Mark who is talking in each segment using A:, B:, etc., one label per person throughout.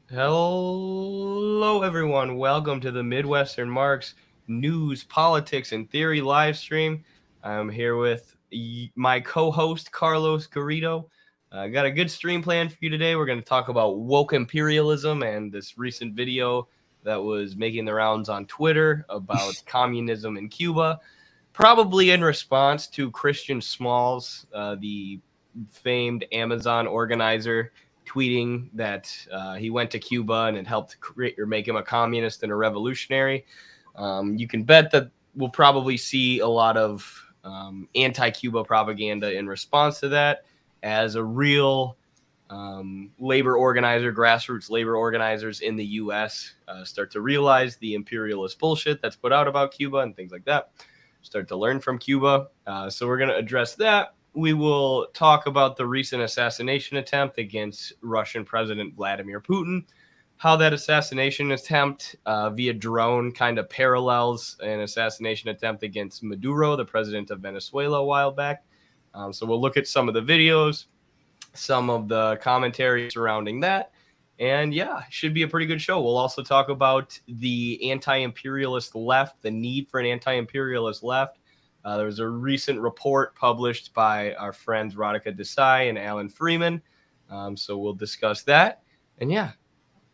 A: Hello, everyone. Welcome to the Midwestern Marks News, Politics, and Theory live stream. I'm here with my co-host Carlos Garrido. I got a good stream plan for you today. We're going to talk about woke imperialism and this recent video that was making the rounds on Twitter about communism in Cuba, probably in response to Christian Smalls, the famed Amazon organizer, tweeting that he went to Cuba and it helped create or make him a communist and a revolutionary. You can bet that we'll probably see a lot of anti-Cuba propaganda in response to that, as a real labor organizer, grassroots labor organizers in the U.S. Start to realize the imperialist bullshit that's put out about Cuba and things like that. Start to learn from Cuba. So we're going to address that. We will talk about the recent assassination attempt against Russian President Vladimir Putin, how that assassination attempt via drone kind of parallels an assassination attempt against Maduro, the president of Venezuela, a while back. So we'll look at some of the videos, some of the commentary surrounding that. And yeah, should be a pretty good show. We'll also talk about the anti-imperialist left, the need for an anti-imperialist left. There was a recent report published by our friends Radhika Desai and Alan Freeman. So we'll discuss that. And yeah,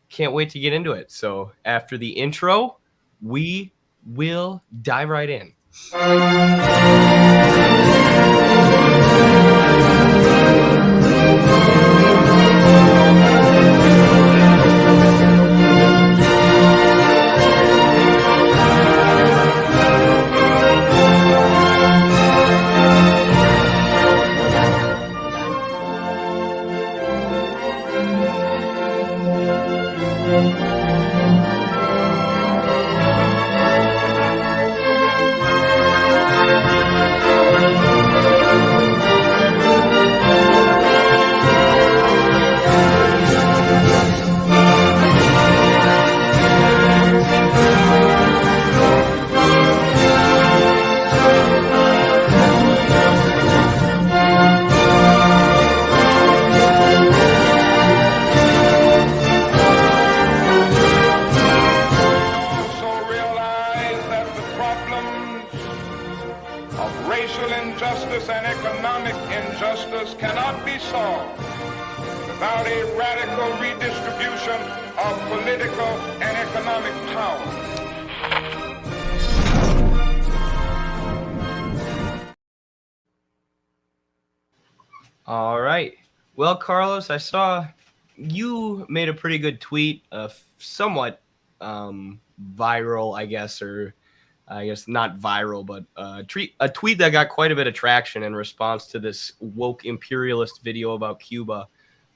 A: can't wait to get into it. So after the intro, we will dive right in. All right. Well, Carlos, I saw you made a pretty good tweet, somewhat viral, I guess, or I guess not viral, but a tweet that got quite a bit of traction in response to this woke imperialist video about Cuba.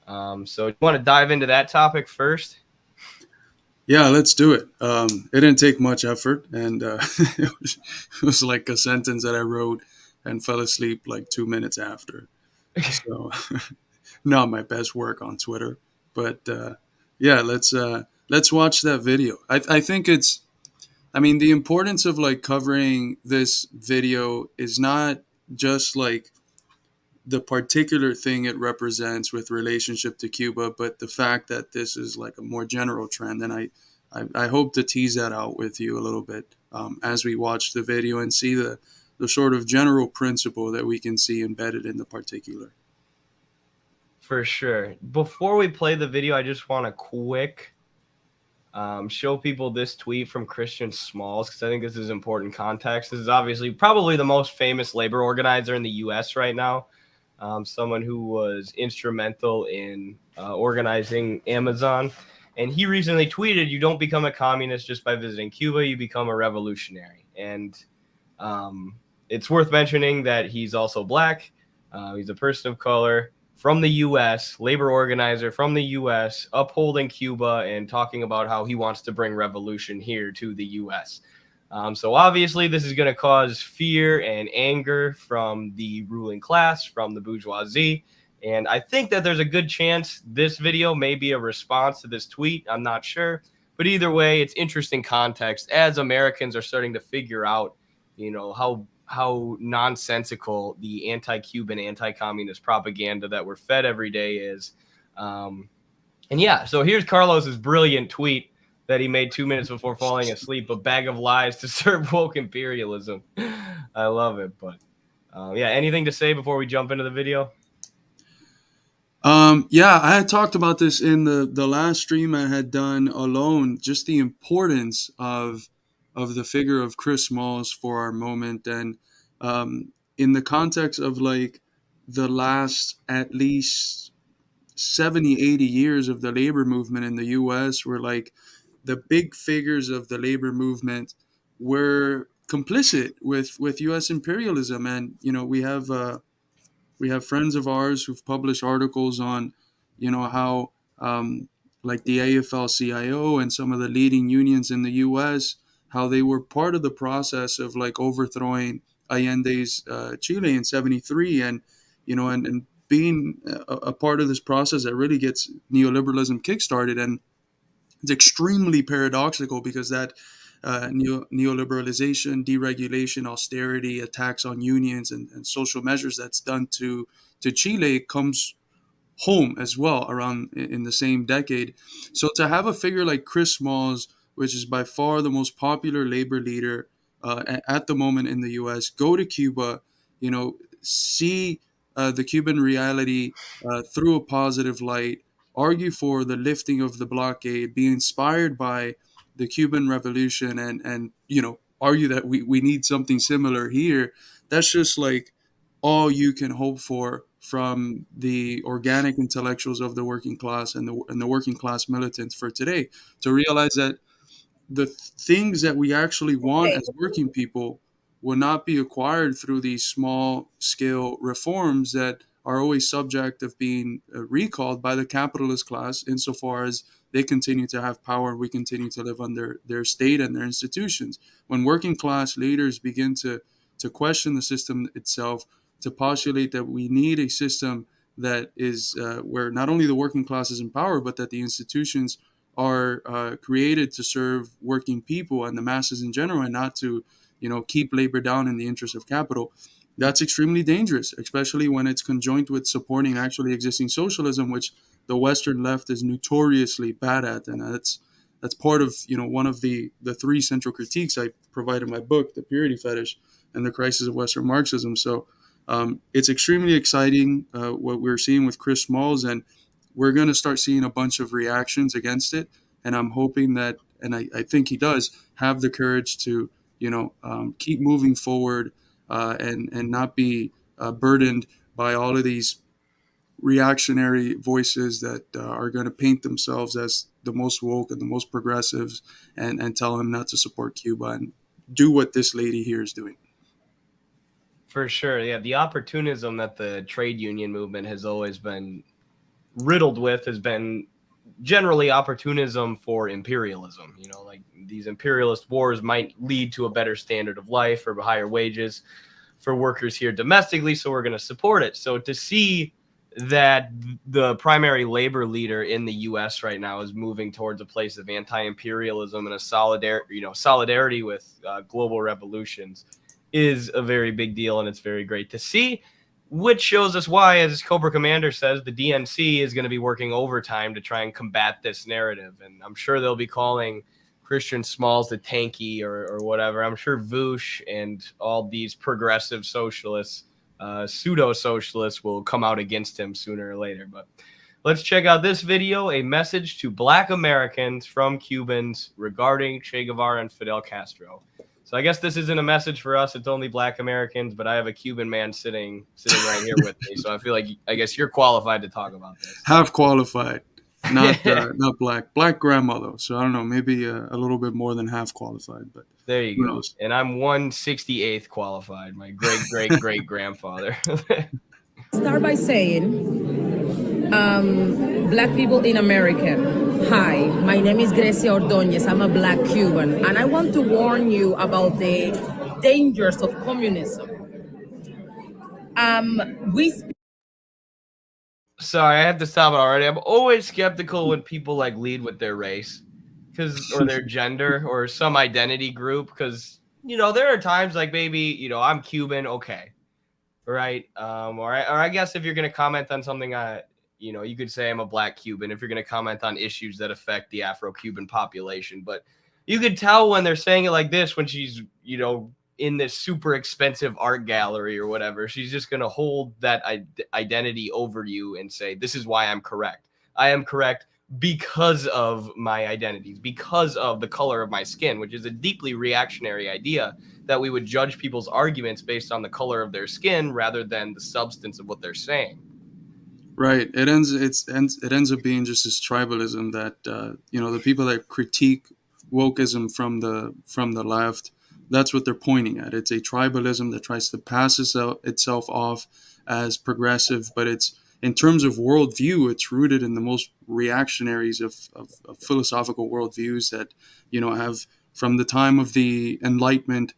A: So you want to dive into that topic first?
B: Yeah, let's do it. It didn't take much effort, and it was like a sentence that I wrote and fell asleep like 2 minutes after. So, not my best work on Twitter, but yeah, let's watch that video. I think it's. I mean, the importance of like covering this video is not just like the particular thing it represents with relationship to Cuba, but the fact that this is like a more general trend. And I hope to tease that out with you a little bit as we watch the video and see the sort of general principle that we can see embedded in the particular.
A: For sure. Before we play the video, I just want to quick show people this tweet from Christian Smalls, because I think this is important context. This is obviously probably the most famous labor organizer in the U.S. right now. Someone who was instrumental in organizing Amazon. And he recently tweeted, "You don't become a communist just by visiting Cuba, you become a revolutionary." And it's worth mentioning that he's also black. He's a person of color from the U.S., labor organizer from the U.S., upholding Cuba and talking about how he wants to bring revolution here to the U.S. So obviously this is going to cause fear and anger from the ruling class, from the bourgeoisie. And I think that there's a good chance this video may be a response to this tweet. I'm not sure. But either way, it's interesting context as Americans are starting to figure out, how nonsensical the anti-Cuban, anti-communist propaganda that we're fed every day is. And yeah, so here's Carlos's brilliant tweet that he made 2 minutes before falling asleep: a bag of lies to serve woke imperialism. I love it. But yeah, anything to say before we jump into the video?
B: Yeah, I had talked about this in the last stream I had done alone, just the importance of the figure of Chris Smalls for our moment, and in the context of like the last at least 70, 80 years of the labor movement in the US, where like the big figures of the labor movement were complicit with US imperialism. And we have friends of ours who've published articles on, how like the AFL-CIO and some of the leading unions in the U.S., how they were part of the process of like overthrowing Allende's Chile in '73, and and being a part of this process that really gets neoliberalism kickstarted. And it's extremely paradoxical because that neoliberalization, deregulation, austerity, attacks on unions, and social measures that's done to Chile comes home as well around in the same decade. So to have a figure like Chris Smalls, which is by far the most popular labor leader at the moment in the U.S., go to Cuba, see the Cuban reality through a positive light, argue for the lifting of the blockade, be inspired by the Cuban Revolution, and argue that we need something similar here. That's just like all you can hope for from the organic intellectuals of the working class and the working class militants for today, to realize that the things that we actually want as working people will not be acquired through these small scale reforms that are always subject of being recalled by the capitalist class insofar as they continue to have power and we continue to live under their state and their institutions. When working class leaders begin to question the system itself, to postulate that we need a system that is where not only the working class is in power, but that the institutions are created to serve working people and the masses in general, and not to, keep labor down in the interest of capital. That's extremely dangerous, especially when it's conjoined with supporting actually existing socialism, which the Western left is notoriously bad at, and that's part of one of the three central critiques I provide in my book, The Purity Fetish and the Crisis of Western Marxism. So it's extremely exciting what we're seeing with Chris Smalls, and we're going to start seeing a bunch of reactions against it. And I'm hoping that, and I think he does, have the courage to, keep moving forward and not be burdened by all of these reactionary voices that are going to paint themselves as the most woke and the most progressives, and tell him not to support Cuba and do what this lady here is doing.
A: For sure. Yeah, the opportunism that the trade union movement has always been riddled with has been generally opportunism for imperialism. Like these imperialist wars might lead to a better standard of life or higher wages for workers here domestically, so we're going to support it. So to see that the primary labor leader in the US right now is moving towards a place of anti-imperialism and a solidarity with global revolutions is a very big deal, and it's very great to see, which shows us why, as Cobra Commander says, the DNC is going to be working overtime to try and combat this narrative. And I'm sure they'll be calling Christian Smalls the tanky or whatever. I'm sure Vaush and all these progressive socialists, pseudo-socialists, will come out against him sooner or later. But let's check out this video, a message to Black Americans from Cubans regarding Che Guevara and Fidel Castro. So I guess this isn't a message for us. It's only Black Americans, but I have a Cuban man sitting right here with me. So I feel like I guess you're qualified to talk about this.
B: Half qualified, not not black grandma though. So I don't know, maybe a little bit more than half qualified. But
A: there you go.
B: Knows?
A: And I'm 168th qualified. My great grandfather.
C: Start by saying, Black people in America. Hi, my name is Grecia Ordonez. I'm a Black Cuban, and I want to warn you about the dangers of communism.
A: Sorry, I have to stop it already. I'm always skeptical when people like lead with their race, or their gender or some identity group, because there are times like maybe I'm Cuban, okay, right? Or I guess if you're gonna comment on something you could say I'm a black Cuban if you're going to comment on issues that affect the Afro-Cuban population. But you could tell when they're saying it like this, when she's, in this super expensive art gallery or whatever, she's just going to hold that identity over you and say, this is why I'm correct. I am correct because of my identities, because of the color of my skin, which is a deeply reactionary idea, that we would judge people's arguments based on the color of their skin rather than the substance of what they're saying.
B: Right. It ends up being just this tribalism that the people that critique wokeism from the left, that's what they're pointing at. It's a tribalism that tries to pass itself off as progressive, but it's, in terms of worldview, it's rooted in the most reactionaries of philosophical worldviews that have, from the time of the Enlightenment,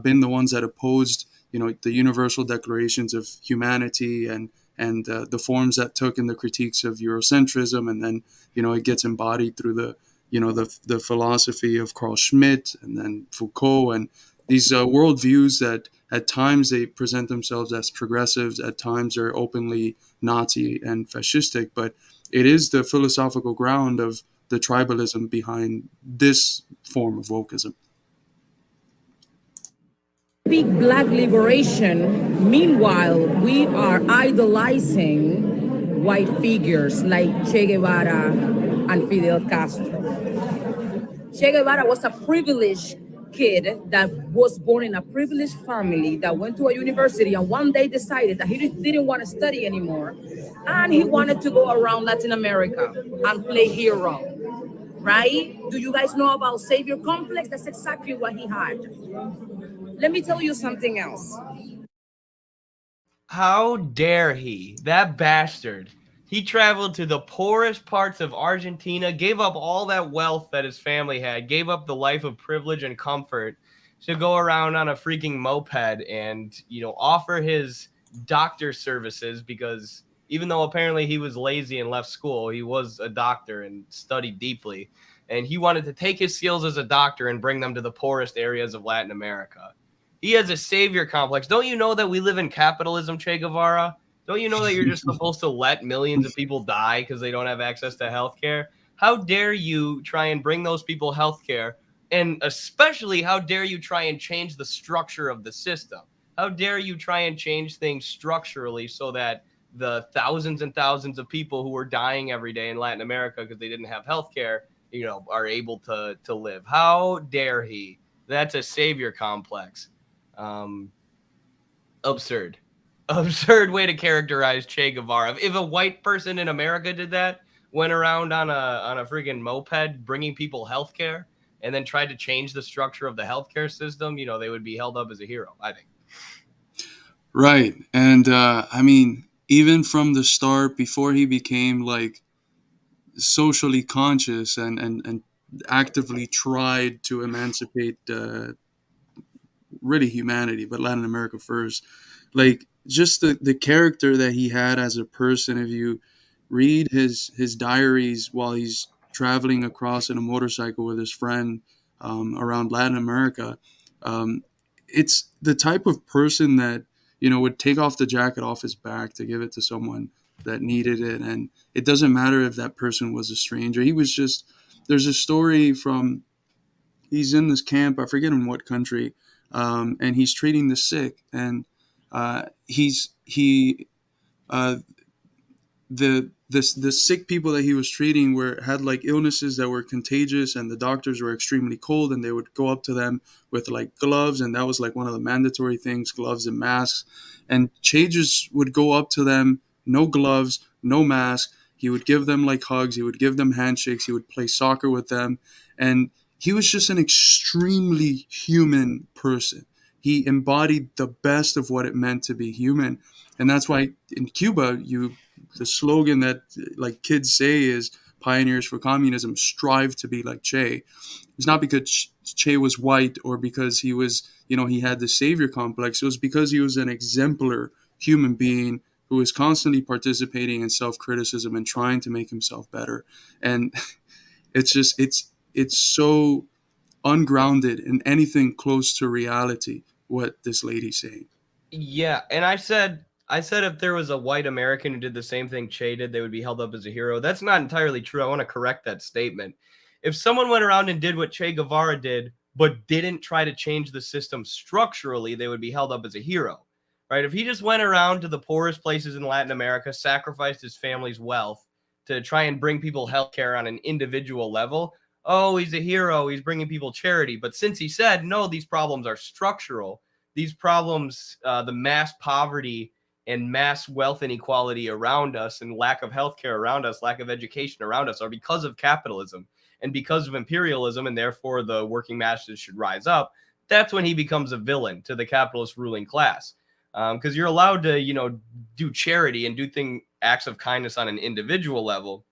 B: been the ones that opposed the universal declarations of humanity and the forms that took in the critiques of Eurocentrism, and then it gets embodied through the philosophy of Carl Schmitt and then Foucault, and these worldviews that at times they present themselves as progressives, at times they're openly Nazi and fascistic, but it is the philosophical ground of the tribalism behind this form of wokeism.
C: Big black liberation. Meanwhile, we are idolizing white figures like Che Guevara and Fidel Castro. Che Guevara was a privileged kid that was born in a privileged family that went to a university and one day decided that he didn't want to study anymore and he wanted to go around Latin America and play hero, right? Do you guys know about savior complex? That's exactly what he had. Let me tell you something else.
A: How dare he? That bastard. He traveled to the poorest parts of Argentina, gave up all that wealth that his family had, gave up the life of privilege and comfort to go around on a freaking moped and, offer his doctor services, because even though apparently he was lazy and left school, he was a doctor and studied deeply. And he wanted to take his skills as a doctor and bring them to the poorest areas of Latin America. He has a savior complex. Don't you know that we live in capitalism, Che Guevara? Don't you know that you're just supposed to let millions of people die because they don't have access to healthcare? How dare you try and bring those people healthcare? And especially, how dare you try and change the structure of the system? How dare you try and change things structurally so that the thousands and thousands of people who are dying every day in Latin America because they didn't have healthcare, are able to live? How dare he? That's a savior complex. Absurd way to characterize Che Guevara. If a white person in America did that, went around on a freaking moped bringing people healthcare and then tried to change the structure of the healthcare system, they would be held up as a hero, I think.
B: Right. And even from the start, before he became like socially conscious and actively tried to emancipate really humanity, but Latin America first, like just the character that he had as a person. If you read his diaries while he's traveling across in a motorcycle with his friend around Latin America, it's the type of person that would take off the jacket off his back to give it to someone that needed it, and it doesn't matter if that person was a stranger. He was just, there's a story from, he's in this camp, I forget in what country, and he's treating the sick, and the sick people that he was treating had like illnesses that were contagious, and the doctors were extremely cold, and they would go up to them with like gloves, and that was like one of the mandatory things, gloves and masks. And Che just would go up to them, no gloves, no mask. He would give them like hugs, he would give them handshakes, he would play soccer with them, and he was just an extremely human person. He embodied the best of what it meant to be human. And that's why in Cuba, the slogan that like kids say is "Pioneers for Communism strive to be like Che." It's not because Che was white or because he was, he had the savior complex. It was because he was an exemplar human being who was constantly participating in self-criticism and trying to make himself better. And it's so ungrounded in anything close to reality what this lady's saying.
A: Yeah, and I said I said if there was a white American who did the same thing Che did, they would be held up as a hero. That's not entirely true. I want to correct that statement. If someone went around and did what Che Guevara did, but didn't try to change the system structurally, they would be held up as a hero, right? If he just went around to the poorest places in Latin America, sacrificed his family's wealth to try and bring people healthcare on an individual level, oh, he's a hero. He's bringing people charity. But since he said, no, these problems are structural, these problems, the mass poverty and mass wealth inequality around us and lack of healthcare around us, lack of education around us are because of capitalism and because of imperialism, and therefore the working masses should rise up. That's when he becomes a villain to the capitalist ruling class. Because you're allowed to, do charity and do acts of kindness on an individual level.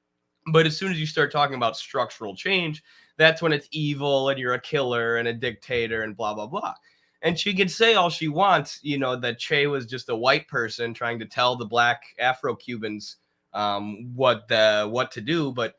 A: But as soon as you start talking about structural change, that's when it's evil and you're a killer and a dictator and blah, blah, blah. And she can say all she wants, that Che was just a white person trying to tell the black Afro-Cubans what to do. But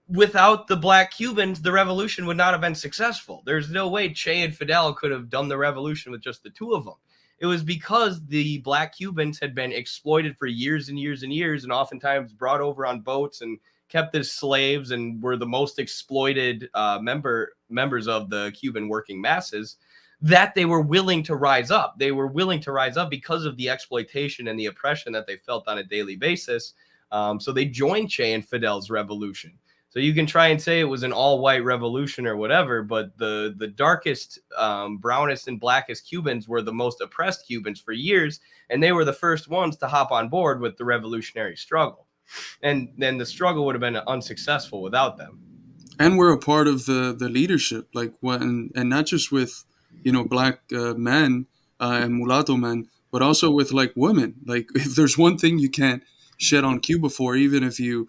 A: without the black Cubans, the revolution would not have been successful. There's no way Che and Fidel could have done the revolution with just the two of them. It was because the black Cubans had been exploited for years and years and years, and oftentimes brought over on boats and kept as slaves and were the most exploited members of the Cuban working masses, that they were willing to rise up. They were willing to rise up because of the exploitation and the oppression that they felt on a daily basis. So they joined Che and Fidel's revolution. So you can try and say it was an all-white revolution or whatever, but the darkest, brownest, and blackest Cubans were the most oppressed Cubans for years, and they were the first ones to hop on board with the revolutionary struggle. And then the struggle would have been unsuccessful without them.
B: And we're a part of the leadership, like when, and not just with black men and mulatto men, but also with like women. Like if there's one thing you can't shit on Cuba for, even if you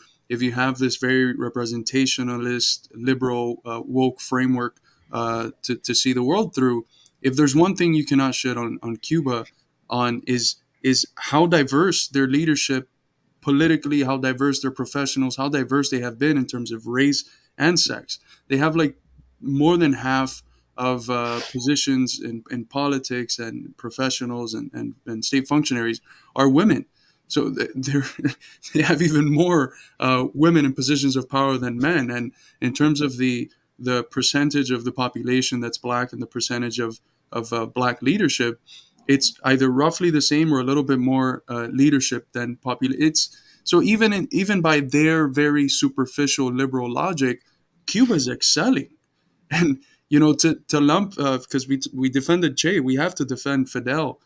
B: have this very representationalist, liberal, woke framework to see the world through, if there's one thing you cannot shit on Cuba on is how diverse their leadership politically, how diverse their professionals, how diverse they have been in terms of race and sex. They have like more than half of positions in politics and professionals and state functionaries are women. So they have even more women in positions of power than men. And in terms of the percentage of the population that's black and the percentage of black leadership, it's either roughly the same or a little bit more leadership than population. So even by their very superficial liberal logic, Cuba's excelling. And to lump, because we defended Che, we have to defend Fidel.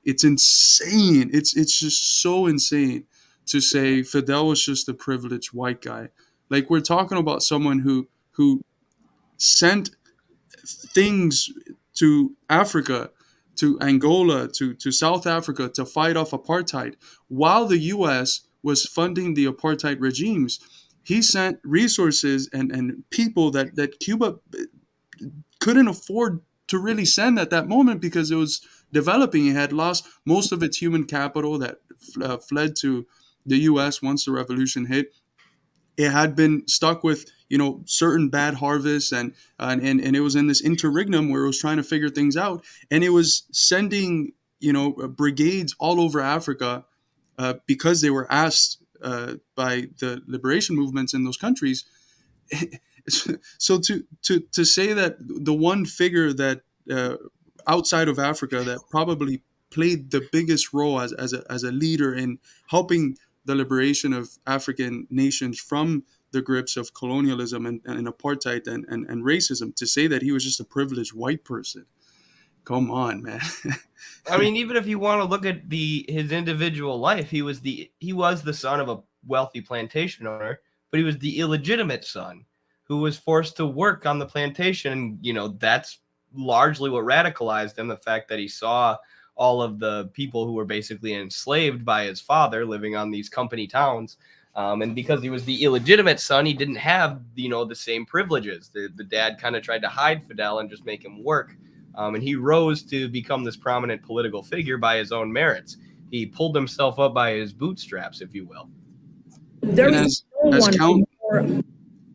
B: It's insane. It's just so insane to say Fidel was just a privileged white guy. Like, we're talking about someone who sent things to Africa, to Angola, to South Africa to fight off apartheid, while the U.S. was funding the apartheid regimes. He sent resources and people that Cuba couldn't afford to really send at that moment because it was developing. It had lost most of its human capital that fled to the U.S. once the revolution hit. It had been stuck with certain bad harvests, and it was in this interregnum where it was trying to figure things out, and it was sending brigades all over Africa because they were asked by the liberation movements in those countries. So to say that the one figure that outside of Africa that probably played the biggest role as a leader in helping the liberation of African nations from the grips of colonialism and apartheid and racism, to say that he was just a privileged white person. Come on, man.
A: I mean, even if you want to look at his individual life, he was the son of a wealthy plantation owner, but he was the illegitimate son who was forced to work on the plantation. That's largely what radicalized him, the fact that he saw all of the people who were basically enslaved by his father living on these company towns. And because he was the illegitimate son, he didn't have, the same privileges. The dad kind of tried to hide Fidel and just make him work. And he rose to become this prominent political figure by his own merits. He pulled himself up by his bootstraps, if you will.
B: And as Count,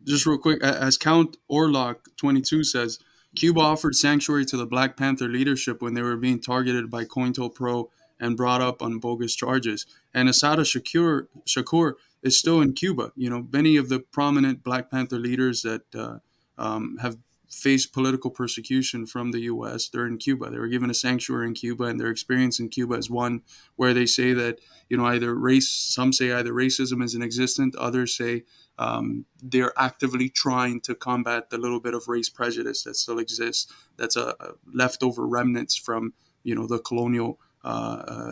B: just real quick, as Count Orlock 22 says, Cuba offered sanctuary to the Black Panther leadership when they were being targeted by COINTELPRO and brought up on bogus charges. And Asada Shakur is still in Cuba. Many of the prominent Black Panther leaders that have faced political persecution from the U.S., they're in Cuba. They were given a sanctuary in Cuba, and their experience in Cuba is one where they say that, some say either racism is inexistent, others say they're actively trying to combat the little bit of race prejudice that still exists. That's a leftover remnants from, the colonial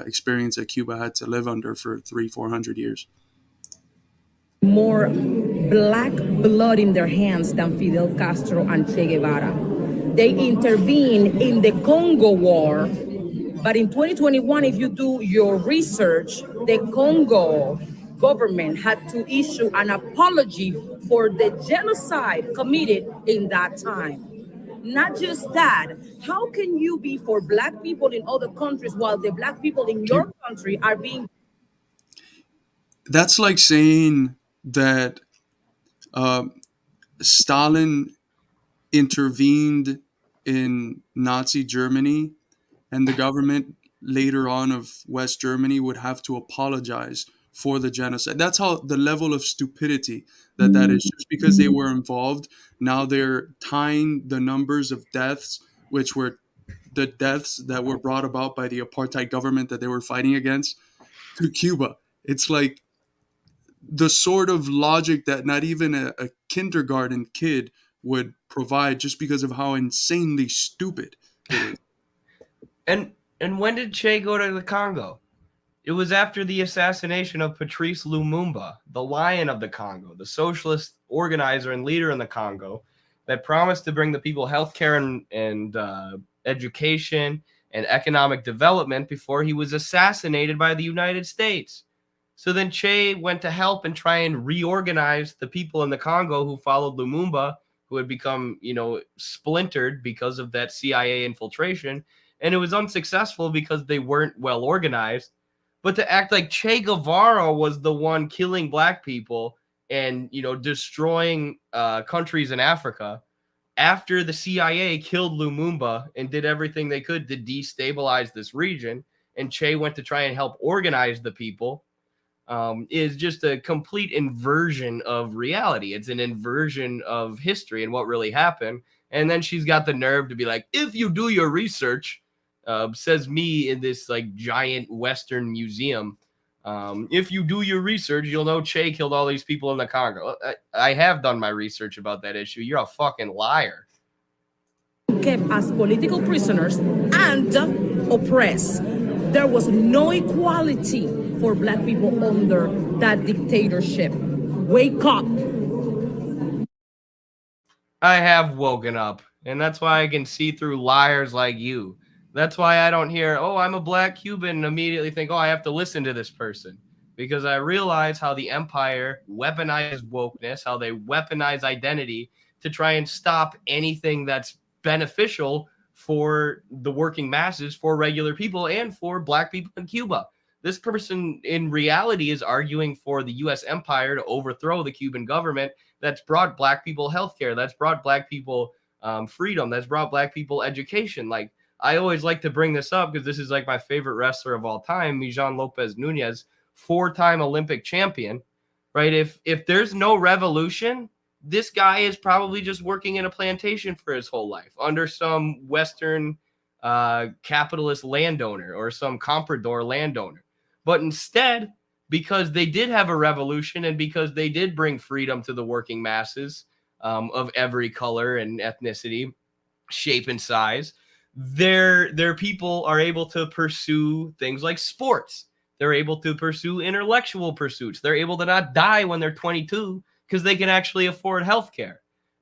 B: experience that Cuba had to live under for 300-400 years.
C: More black blood in their hands than Fidel Castro and Che Guevara. They intervened in the Congo War, but in 2021, if you do your research, the Congo government had to issue an apology for the genocide committed in that time. Not just that, how can you be for Black people in other countries while the Black people in your country are being...
B: That's like saying that Stalin intervened in Nazi Germany, and the government later on of West Germany would have to apologize for the genocide. That's how the level of stupidity that is. Just because they were involved, now they're tying the numbers of deaths, which were the deaths that were brought about by the apartheid government that they were fighting against, to Cuba. It's like the sort of logic that not even a kindergarten kid would provide, just because of how insanely stupid it is.
A: And when did Che go to the Congo? It was after the assassination of Patrice Lumumba, the Lion of the Congo, the socialist organizer and leader in the Congo, that promised to bring the people healthcare and education and economic development before he was assassinated by the United States. So then Che went to help and try and reorganize the people in the Congo who followed Lumumba, who had become, splintered because of that CIA infiltration. And it was unsuccessful because they weren't well organized. But to act like Che Guevara was the one killing Black people and, destroying countries in Africa after the CIA killed Lumumba and did everything they could to destabilize this region, and Che went to try and help organize the people, is just a complete inversion of reality. It's an inversion of history and what really happened. And then she's got the nerve to be like, if you do your research, says me in this like giant Western museum, if you do your research, you'll know Che killed all these people in the Congo. I have done my research about that issue. You're a fucking liar.
C: Kept as political prisoners and oppressed. There was no equality for Black people under that dictatorship. Wake up.
A: I have woken up, and that's why I can see through liars like you. That's why I don't hear, oh, I'm a Black Cuban, and immediately think, oh, I have to listen to this person. Because I realize how the empire weaponizes wokeness, how they weaponize identity to try and stop anything that's beneficial for the working masses, for regular people, and for Black people in Cuba. This person in reality is arguing for the U.S. empire to overthrow the Cuban government that's brought Black people healthcare, that's brought Black people freedom, that's brought Black people education. Like, I always like to bring this up because this is like my favorite wrestler of all time, Mijan Lopez Nunez, 4-time Olympic champion, right? If there's no revolution, this guy is probably just working in a plantation for his whole life under some Western capitalist landowner or some comprador landowner. But instead, because they did have a revolution and because they did bring freedom to the working masses of every color and ethnicity, shape and size, their people are able to pursue things like sports. They're able to pursue intellectual pursuits. They're able to not die when they're 22 because they can actually afford healthcare.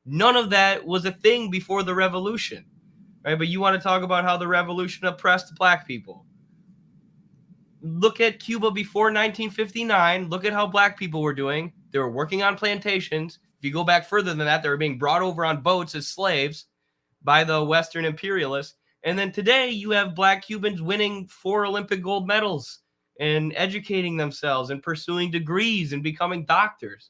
A: None of that was a thing before the revolution, right? But you want to talk about how the revolution oppressed Black people. Look at Cuba before 1959. Look at how Black people were doing. They were working on plantations. If you go back further than that, they were being brought over on boats as slaves by the Western imperialists. And then today you have Black Cubans winning 4 Olympic gold medals and educating themselves and pursuing degrees and becoming doctors.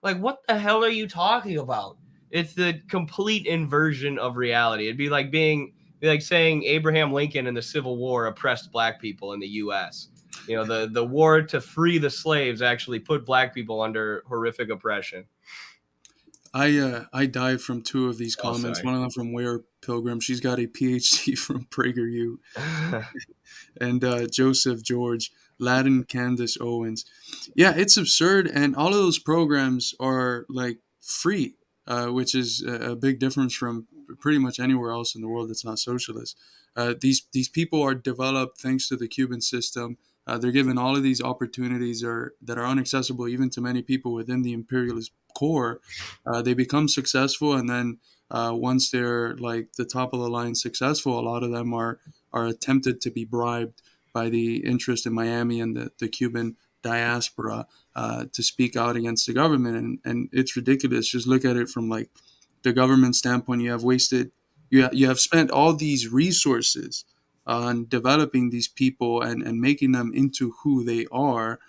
A: Like, what the hell are you talking about? It's the complete inversion of reality. It'd be like being like saying Abraham Lincoln in the Civil War oppressed black people in the U.S. The war to free the slaves actually put black people under horrific oppression.
B: I dive from two of these
A: Oh,
B: comments.
A: sorry.
B: One of them from Ware Pilgrim. She's got a PhD from PragerU, and Joseph George, Latin Candace Owens. Yeah, it's absurd, and all of those programs are like free, which is a big difference from pretty much anywhere else in the world that's not socialist. These people are developed thanks to the Cuban system. They're given all of these opportunities that are inaccessible even to many people within the imperialist core. They become successful, and then once they're like the top of the line successful, a lot of them are attempted to be bribed by the interest in Miami and the Cuban diaspora to speak out against the government. And it's ridiculous. Just look at it from like the government standpoint. You have spent all these resources on developing these people and making them into who they are.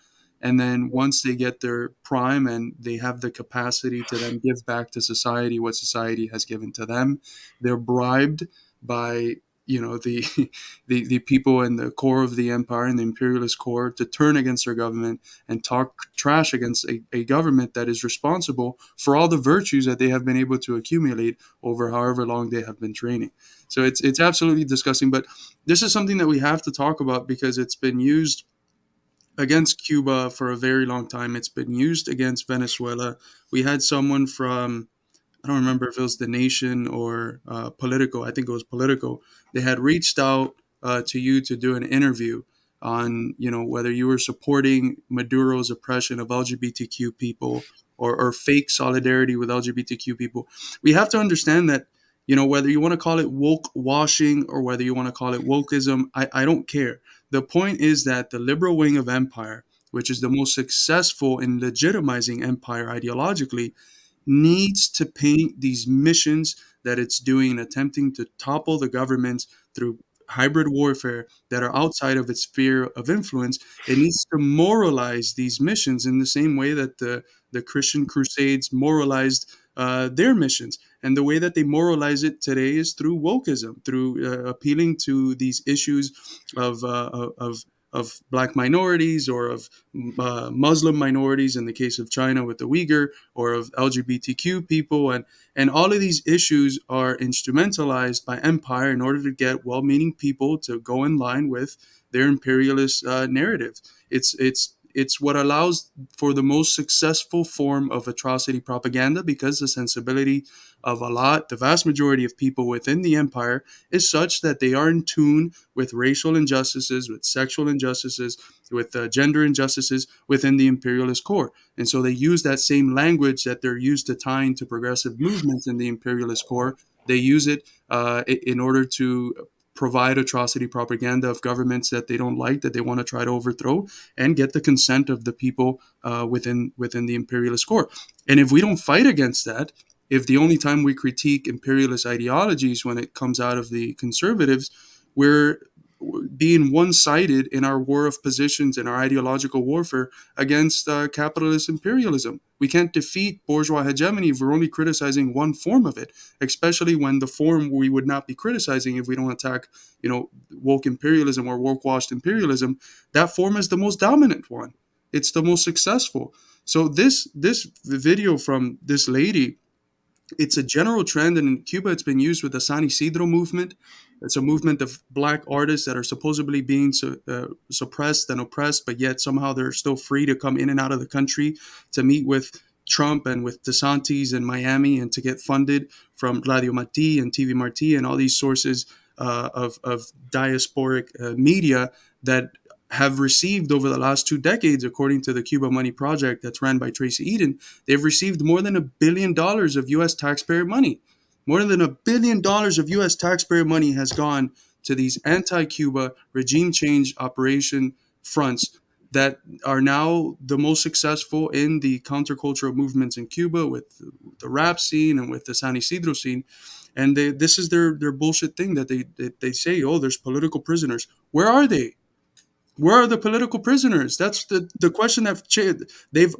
B: And then once they get their prime and they have the capacity to then give back to society what society has given to them, they're bribed by the the people in the core of the empire and the imperialist core to turn against their government and talk trash against a government that is responsible for all the virtues that they have been able to accumulate over however long they have been training. So it's absolutely disgusting, but this is something that we have to talk about because it's been used against Cuba for a very long time. It's been used against Venezuela. We had someone from, I don't remember if it was The Nation or Politico. I think it was Politico. They had reached out to you to do an interview on, whether you were supporting Maduro's oppression of LGBTQ people or fake solidarity with LGBTQ people. We have to understand that, whether you want to call it woke washing or whether you want to call it wokeism, I don't care. The point is that the liberal wing of empire, which is the most successful in legitimizing empire ideologically, needs to paint these missions that it's doing and attempting to topple the government through hybrid warfare that are outside of its sphere of influence. It needs to moralize these missions in the same way that the Christian Crusades moralized their missions. And the way that they moralize it today is through wokeism, through appealing to these issues of of black minorities or of Muslim minorities in the case of China with the Uyghur, or of LGBTQ people. And all of these issues are instrumentalized by empire in order to get well-meaning people to go in line with their imperialist narrative. It's what allows for the most successful form of atrocity propaganda, because the sensibility of the vast majority of people within the empire is such that they are in tune with racial injustices, with sexual injustices, with gender injustices within the imperialist core. And so they use that same language that they're used to tying to progressive movements in the imperialist core. They use it in order to provide atrocity propaganda of governments that they don't like, that they want to try to overthrow, and get the consent of the people within the imperialist core. And if we don't fight against that, if the only time we critique imperialist ideologies when it comes out of the conservatives, we're being one-sided in our war of positions and our ideological warfare against capitalist imperialism. We can't defeat bourgeois hegemony if we're only criticizing one form of it, especially when the form we would not be criticizing if we don't attack, woke imperialism or woke-washed imperialism, that form is the most dominant one. It's the most successful. So this video from this lady, it's a general trend, and in Cuba it's been used with the San Isidro movement. It's a movement of black artists that are supposedly being suppressed and oppressed, but yet somehow they're still free to come in and out of the country to meet with Trump and with DeSantis in Miami, and to get funded from Radio Marti and TV Marti and all these sources of diasporic media that have received over the last 2 decades, according to the Cuba Money Project that's ran by Tracy Eden, they've received more than $1 billion of U.S. taxpayer money. More than $1 billion of U.S. taxpayer money has gone to these anti-Cuba regime change operation fronts that are now the most successful in the countercultural movements in Cuba, with the rap scene and with the San Isidro scene. And this is their bullshit thing that they say, oh, there's political prisoners. Where are they? Where are the political prisoners? That's the question that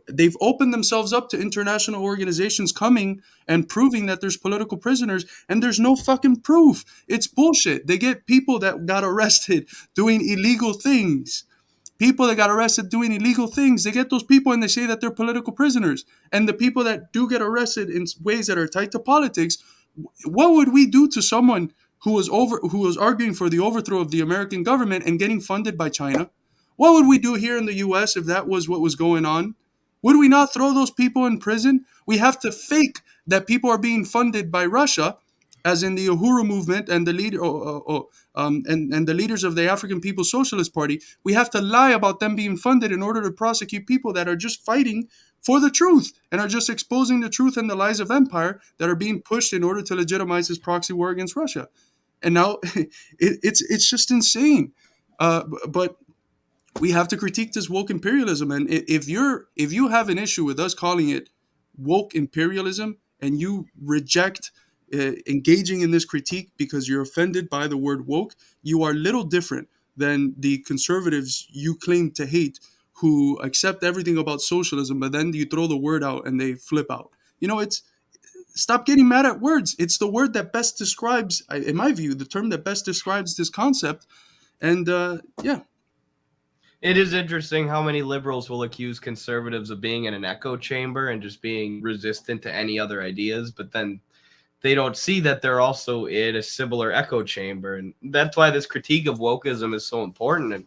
B: they've opened themselves up to international organizations coming and proving that there's political prisoners, and there's no fucking proof. It's bullshit. They get people that got arrested doing illegal things. People that got arrested doing illegal things, they get those people and they say that they're political prisoners. And the people that do get arrested in ways that are tied to politics, what would we do to someone who was arguing for the overthrow of the American government and getting funded by China? What would we do here in the US if that was what was going on? Would we not throw those people in prison? We have to fake that people are being funded by Russia, as in the Uhuru movement and the and the leaders of the African People's Socialist Party. We have to lie about them being funded in order to prosecute people that are just fighting for the truth and are just exposing the truth and the lies of empire that are being pushed in order to legitimize this proxy war against Russia. And now it's just insane. But we have to critique this woke imperialism. And if you have an issue with us calling it woke imperialism and you reject engaging in this critique because you're offended by the word woke, you are little different than the conservatives you claim to hate, who accept everything about socialism, but then you throw the word out and they flip out. It's stop getting mad at words. It's the word that best describes, in my view, the term that best describes this concept. And yeah.
A: It is interesting how many liberals will accuse conservatives of being in an echo chamber and just being resistant to any other ideas, but then they don't see that they're also in a similar echo chamber. And that's why this critique of wokeism is so important. And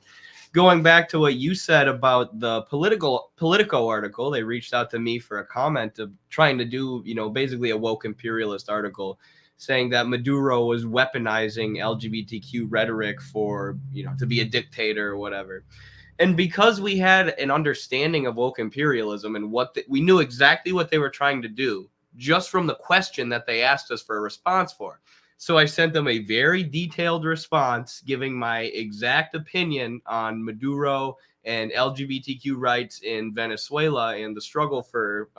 A: going back to what you said about the Politico article, they reached out to me for a comment of trying to do, basically a woke imperialist article saying that Maduro was weaponizing LGBTQ rhetoric for, to be a dictator or whatever. And because we had an understanding of woke imperialism and we knew exactly what they were trying to do just from the question that they asked us for a response for. So I sent them a very detailed response giving my exact opinion on Maduro and LGBTQ rights in Venezuela and the struggle for,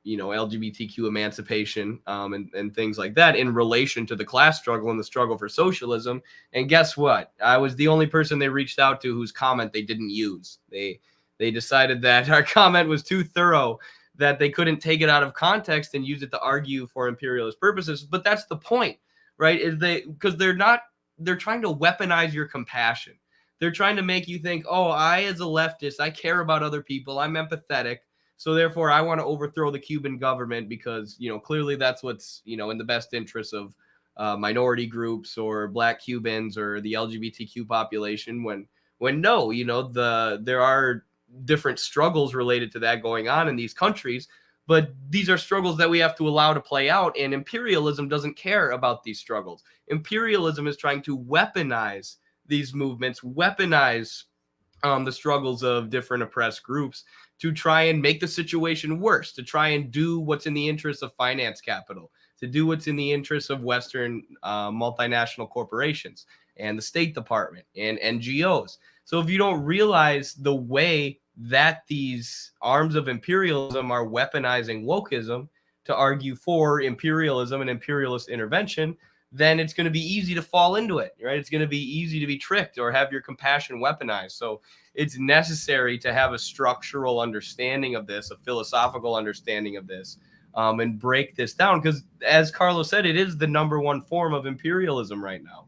A: LGBTQ emancipation and things like that in relation to the class struggle and the struggle for socialism. And guess what? I was the only person they reached out to whose comment they didn't use. They decided that our comment was too thorough, that they couldn't take it out of context and use it to argue for imperialist purposes. But that's the point, right? Because they're trying to weaponize your compassion. They're trying to make you think, oh, I as a leftist, I care about other people. I'm empathetic. So therefore I want to overthrow the Cuban government because, clearly that's what's, in the best interest of minority groups or Black Cubans or the LGBTQ population when no, there are different struggles related to that going on in these countries, but these are struggles that we have to allow to play out, and imperialism doesn't care about these struggles. Imperialism is trying to weaponize these movements, weaponize the struggles of different oppressed groups to try and make the situation worse, to try and do what's in the interest of finance capital, to do what's in the interest of Western multinational corporations and the State Department and NGOs. So if you don't realize the way that these arms of imperialism are weaponizing wokeism to argue for imperialism and imperialist intervention, then it's going to be easy to fall into it, right? It's going to be easy to be tricked or have your compassion weaponized. So it's necessary to have a structural understanding of this, a philosophical understanding of this, and break this down. Because as Carlos said, it is the number one form of imperialism right now.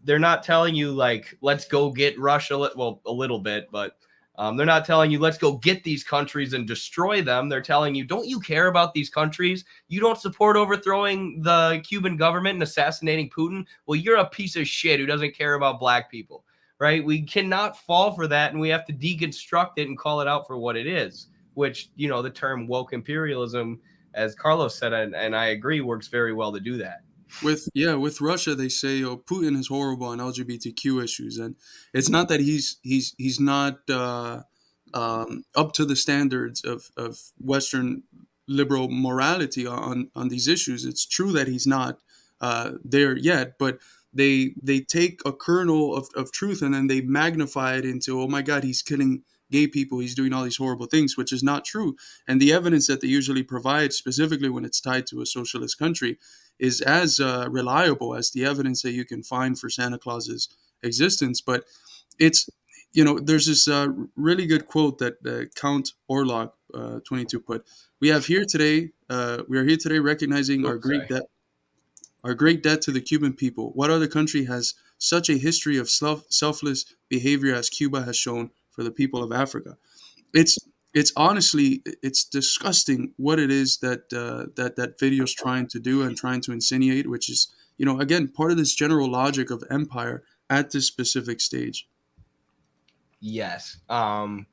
A: They're not telling you like, let's go get Russia. Well, a little bit, but they're not telling you, let's go get these countries and destroy them. They're telling you, don't you care about these countries? You don't support overthrowing the Cuban government and assassinating Putin? Well, you're a piece of shit who doesn't care about Black people, right? We cannot fall for that, and we have to deconstruct it and call it out for what it is, which, the term woke imperialism, as Carlos said, and I agree, works very well to do that.
B: With Russia, they say, "Oh, Putin is horrible on LGBTQ issues," and it's not that he's not up to the standards of Western liberal morality on these issues. It's true that he's not there yet, but they take a kernel of truth and then they magnify it into, oh my God, he's killing gay people, he's doing all these horrible things, which is not true. And the evidence that they usually provide, specifically when it's tied to a socialist country, is as reliable as the evidence that you can find for Santa Claus's existence. But it's, there's this really good quote that Count Orlok 22 put. We are here today recognizing our great
A: Sorry.
B: debt. Our great debt to the Cuban people. What other country has such a history of selfless behavior as Cuba has shown for the people of Africa? It's honestly, it's disgusting what it is that video's trying to do and trying to insinuate, which is, again, part of this general logic of empire at this specific stage.
A: Yes.
B: And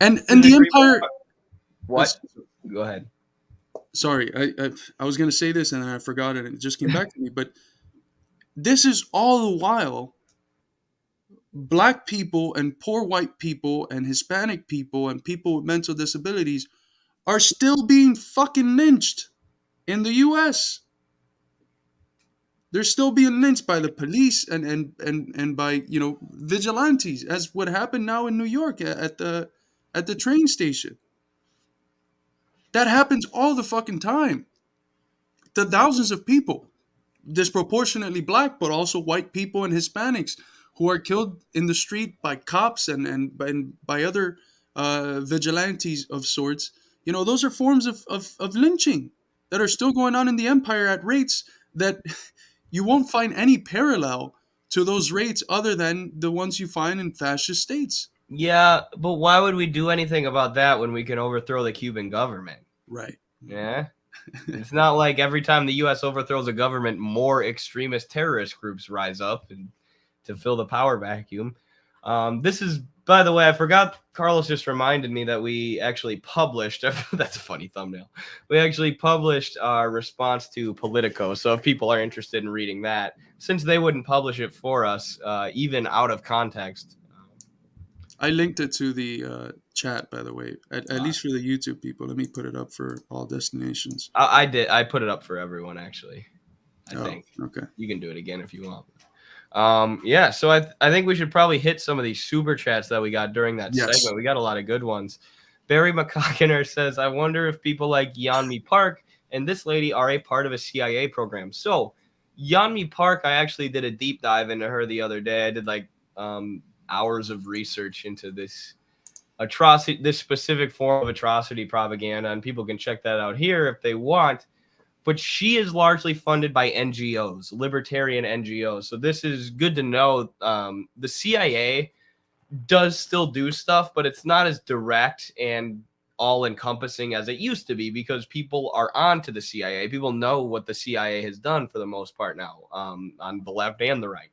B: the empire.
A: What? Go ahead.
B: Sorry, I was going to say this and I forgot it and it just came back to me. But this is all the while black people and poor white people and Hispanic people and people with mental disabilities are still being fucking lynched in the US. They're still being lynched by the police and by, vigilantes, as what happened now in New York at the train station. That happens all the fucking time to thousands of people, disproportionately black, but also white people and Hispanics who are killed in the street by cops and by other vigilantes of sorts. Those are forms of lynching that are still going on in the empire at rates that you won't find any parallel to those rates other than the ones you find in fascist states.
A: Yeah, but why would we do anything about that when we can overthrow the Cuban government?
B: Right.
A: Yeah. It's not like every time the U.S. overthrows a government, more extremist terrorist groups rise up and to fill the power vacuum. This is, by the way, I forgot. Carlos just reminded me that we actually published. That's a funny thumbnail. We actually published our response to Politico. So if people are interested in reading that, since they wouldn't publish it for us, even out of context.
B: I linked it to the chat, by the way, at least for the YouTube people. Let me put it up for all destinations.
A: I did. I put it up for everyone, actually. I think.
B: Okay.
A: You can do it again if you want. Yeah, so I think we should probably hit some of these super chats that we got during that segment. We got a lot of good ones. Barry McCockiner says, I wonder if people like Yeonmi Park and this lady are a part of a CIA program. So Yeonmi Park, I actually did a deep dive into her the other day. I did like hours of research into this atrocity, this specific form of atrocity propaganda, and people can check that out here if they want. But she is largely funded by NGOs, libertarian NGOs. So this is good to know. The CIA does still do stuff, but it's not as direct and all-encompassing as it used to be because people are on to the CIA. People know what the CIA has done for the most part now, on the left and the right.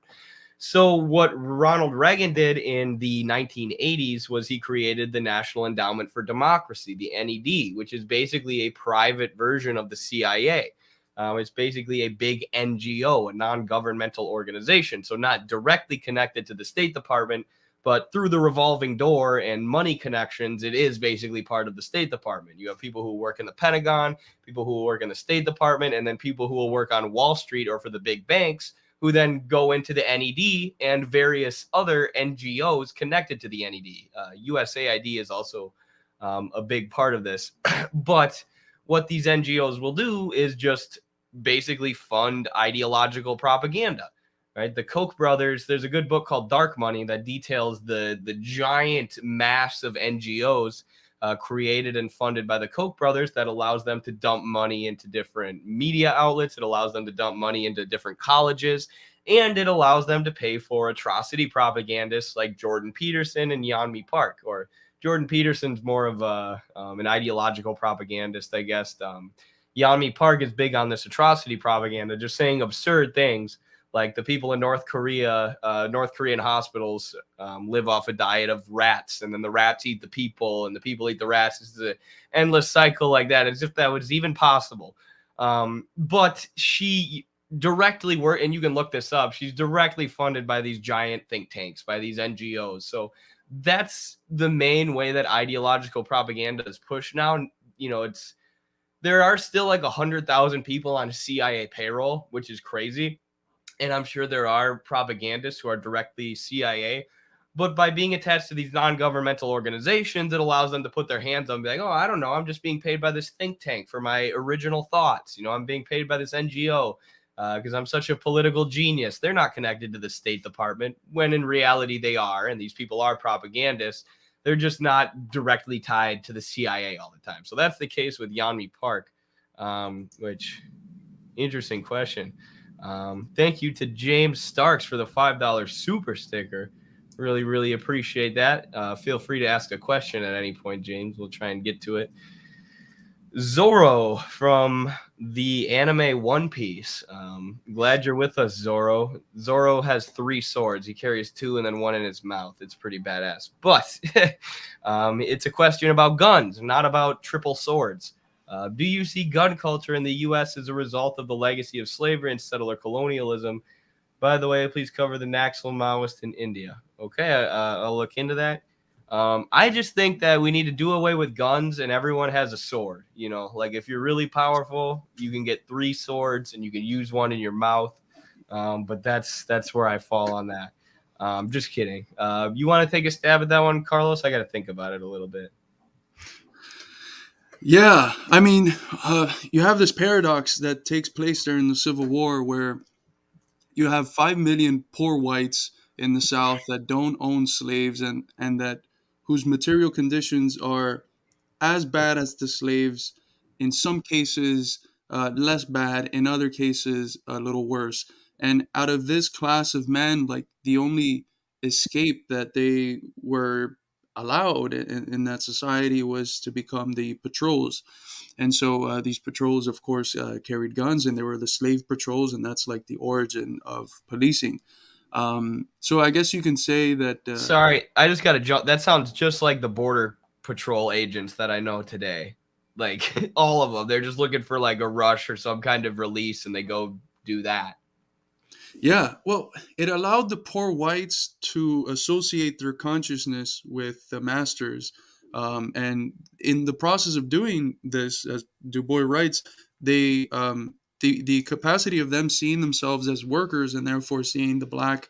A: So what Ronald Reagan did in the 1980s was he created the National Endowment for Democracy, the NED, which is basically a private version of the CIA. It's basically a big NGO, a non-governmental organization, so not directly connected to the State Department, but through the revolving door and money connections, it is basically part of the State Department. You have people who work in the Pentagon, people who work in the State Department, and then people who will work on Wall Street or for the big banks, who then go into the NED and various other NGOs connected to the NED. USAID is also a big part of this. But what these NGOs will do is just basically fund ideological propaganda, right? The Koch brothers, there's a good book called Dark Money that details the giant mass of NGOs created and funded by the Koch brothers that allows them to dump money into different media outlets. It allows them to dump money into different colleges, and it allows them to pay for atrocity propagandists like Jordan Peterson and Yeonmi Park. Or Jordan Peterson's more of an ideological propagandist, I guess. Yeonmi Park is big on this atrocity propaganda, just saying absurd things. Like the people in North Korea, North Korean hospitals live off a diet of rats, and then the rats eat the people, and the people eat the rats. It's an endless cycle like that, as if that was even possible. But she directly worked, and you can look this up, she's directly funded by these giant think tanks, by these NGOs. So that's the main way that ideological propaganda is pushed now. There are still like 100,000 people on CIA payroll, which is crazy. And I'm sure there are propagandists who are directly CIA, but by being attached to these non-governmental organizations, it allows them to put their hands on, be like, oh, I don't know, I'm just being paid by this think tank for my original thoughts. I'm being paid by this NGO because I'm such a political genius. They're not connected to the State Department, when in reality they are, and these people are propagandists. They're just not directly tied to the CIA all the time. So that's the case with Yeonmi Park, which, interesting question. Thank you to James Starks for the $5 super sticker. Really, really appreciate that. Feel free to ask a question at any point, James. We'll try and get to it. Zoro from the anime One Piece. Glad you're with us, Zoro. Zoro has 3 swords. He carries 2 and then 1 in his mouth. It's pretty badass. But it's a question about guns, not about triple swords. Do you see gun culture in the U.S. as a result of the legacy of slavery and settler colonialism? By the way, please cover the Naxal Maoist in India. Okay, I'll look into that. I just think that we need to do away with guns and everyone has a sword. You know, like if you're really powerful, you can get 3 swords and you can use one in your mouth. But that's where I fall on that. Just kidding. You want to take a stab at that one, Carlos? I got to think about it a little bit.
B: Yeah, I mean, you have this paradox that takes place during the Civil War where you have 5 million poor whites in the South that don't own slaves and that whose material conditions are as bad as the slaves, in some cases less bad, in other cases a little worse. And out of this class of men, like the only escape that they were allowed in that society was to become the patrols. And so these patrols, of course, carried guns, and they were the slave patrols, and that's like the origin of policing. So I guess you can say that.
A: Sorry, I just got to jump. That sounds just like the border patrol agents that I know today. Like all of them, they're just looking for like a rush or some kind of release, and they go do that.
B: Yeah, well, it allowed the poor whites to associate their consciousness with the masters. And in the process of doing this, as Du Bois writes, the capacity of them seeing themselves as workers and therefore seeing the black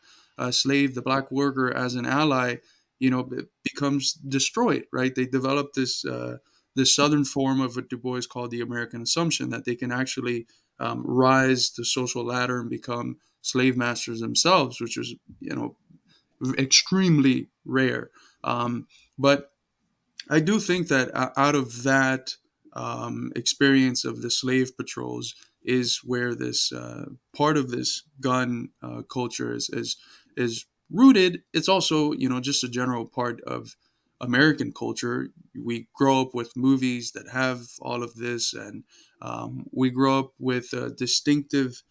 B: slave, the black worker as an ally, it becomes destroyed, right? They develop this southern form of what Du Bois called the American assumption, that they can actually rise the social ladder and become slave masters themselves, which was extremely rare. But I do think that out of that experience of the slave patrols is where this part of this gun culture is rooted. It's also just a general part of American culture. We grow up with movies that have all of this, and we grow up with a distinctive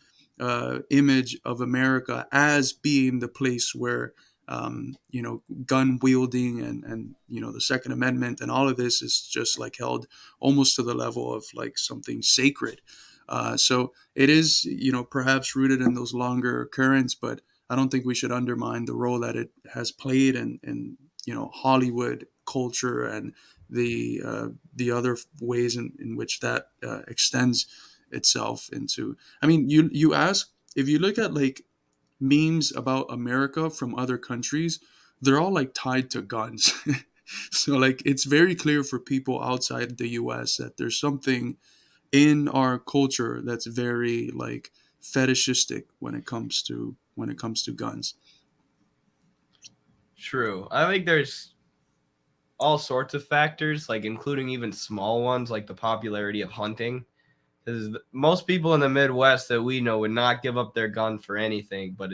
B: image of America as being the place where gun wielding and the Second Amendment and all of this is just like held almost to the level of like something sacred. So it is, perhaps rooted in those longer currents, but I don't think we should undermine the role that it has played in Hollywood culture and the other ways in which that extends itself into. I mean, you ask, if you look at like memes about America from other countries, they're all like tied to guns. So like it's very clear for people outside the US that there's something in our culture that's very like fetishistic when it comes to guns.
A: True. I think there's all sorts of factors, like including even small ones, like the popularity of hunting. Because most people in the Midwest that we know would not give up their gun for anything, but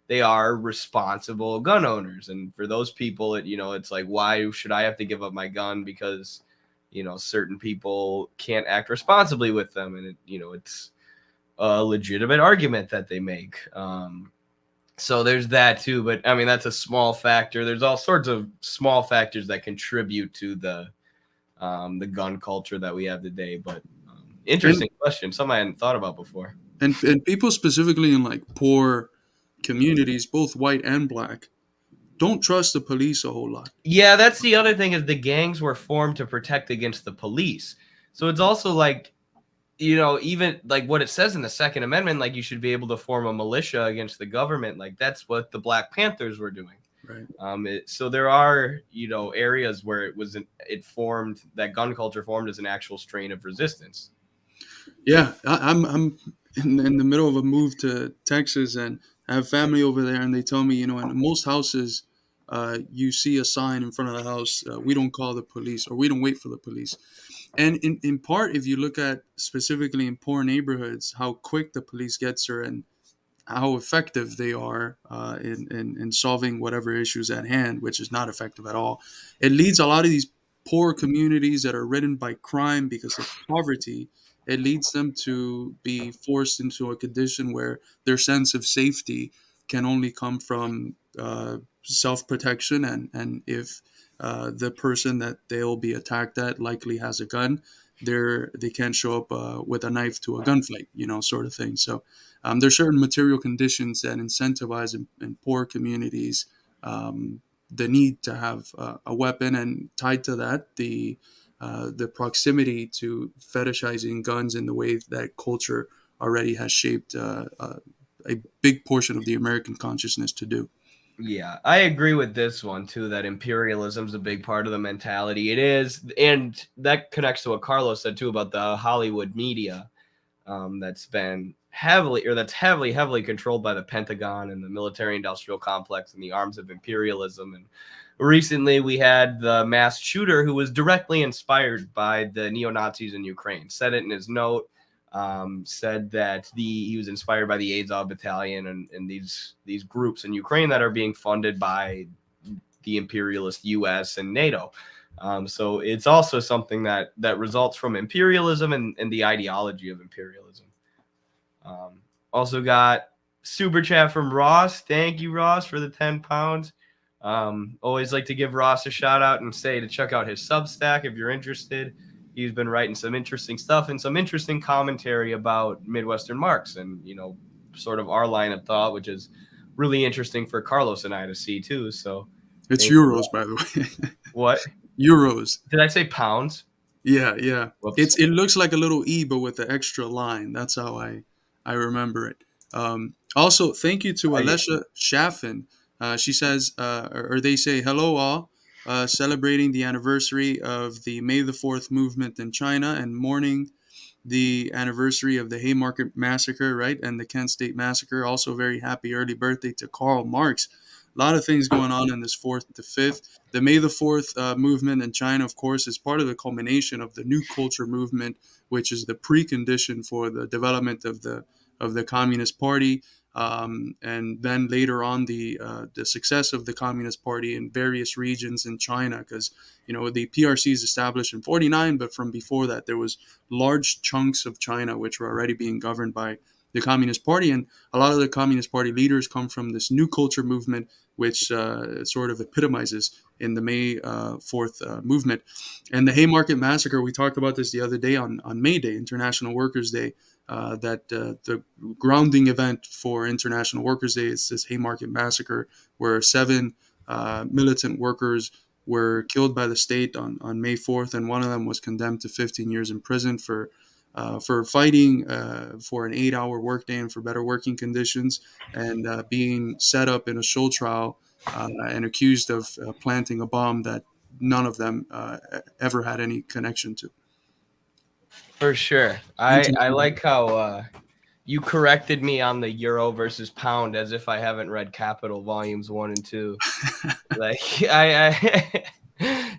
A: they are responsible gun owners, and for those people, it's like, why should I have to give up my gun because certain people can't act responsibly with them, and it's a legitimate argument that they make. So there's that too, but I mean that's a small factor. There's all sorts of small factors that contribute to the gun culture that we have today, but. Interesting question. Something I hadn't thought about before.
B: And people specifically in like poor communities, both white and black, don't trust the police a whole lot.
A: Yeah, that's the other thing, is the gangs were formed to protect against the police. So it's also like, even like what it says in the Second Amendment, like you should be able to form a militia against the government. Like that's what the Black Panthers were doing.
B: Right.
A: So there are, areas where that gun culture formed as an actual strain of resistance.
B: Yeah, I'm in the middle of a move to Texas, and I have family over there, and they tell me, in most houses, you see a sign in front of the house, we don't call the police, or we don't wait for the police. And in part, if you look at specifically in poor neighborhoods, how quick the police gets there, and how effective they are in solving whatever issues at hand, which is not effective at all. It leads a lot of these poor communities that are ridden by crime because of poverty. It leads them to be forced into a condition where their sense of safety can only come from self protection, and if the person that they'll be attacked at likely has a gun, they can't show up with a knife to a gunfight, sort of thing. So there's certain material conditions that incentivize in poor communities the need to have a weapon, and tied to that, the proximity to fetishizing guns in the way that culture already has shaped a big portion of the American consciousness to do.
A: Yeah, I agree with this one too, that imperialism is a big part of the mentality. It is, and that connects to what Carlos said too about the Hollywood media. That's been heavily controlled by the Pentagon and the military-industrial complex and the arms of imperialism. And recently, we had the mass shooter who was directly inspired by the neo-Nazis in Ukraine. Said it in his note. Said that he was inspired by the Azov Battalion and these groups in Ukraine that are being funded by the imperialist U.S. and NATO. So it's also something that results from imperialism and the ideology of imperialism. Also got super chat from Ross. Thank you, Ross, for the 10 pounds. Always like to give Ross a shout out and say to check out his Substack if you're interested. He's been writing some interesting stuff and some interesting commentary about Midwestern Marx and, sort of our line of thought, which is really interesting for Carlos and I to see too. So
B: it's euros, by the way.
A: What?
B: Euros.
A: Did I say pounds?
B: Yeah.
A: Whoops.
B: It looks like a little E, but with the extra line. That's how I remember it. Also, thank you to Alesha Shaffin. She says, or they say, hello all, celebrating the anniversary of the May the 4th movement in China and mourning the anniversary of the Haymarket Massacre, right, and the Kent State Massacre. Also, very happy early birthday to Karl Marx. A lot of things going on in this 4th to 5th. The May the 4th movement in China, of course, is part of the culmination of the New Culture movement, which is the precondition for the development of the Communist Party. And then later on, the success of the Communist Party in various regions in China, because the PRC is established in 1949, but from before that, there was large chunks of China which were already being governed by the Communist Party, and a lot of the Communist Party leaders come from this New Culture movement, which sort of epitomizes in the May 4th movement. And the Haymarket Massacre, we talked about this the other day on May Day, International Workers' Day. That the grounding event for International Workers' Day is this Haymarket Massacre, where 7 militant workers were killed by the state on May 4th, and one of them was condemned to 15 years in prison for fighting for an 8-hour workday and for better working conditions, and being set up in a show trial and accused of planting a bomb that none of them ever had any connection to.
A: For sure. I like how you corrected me on the euro versus pound as if I haven't read Capital Volumes 1 and 2. Like I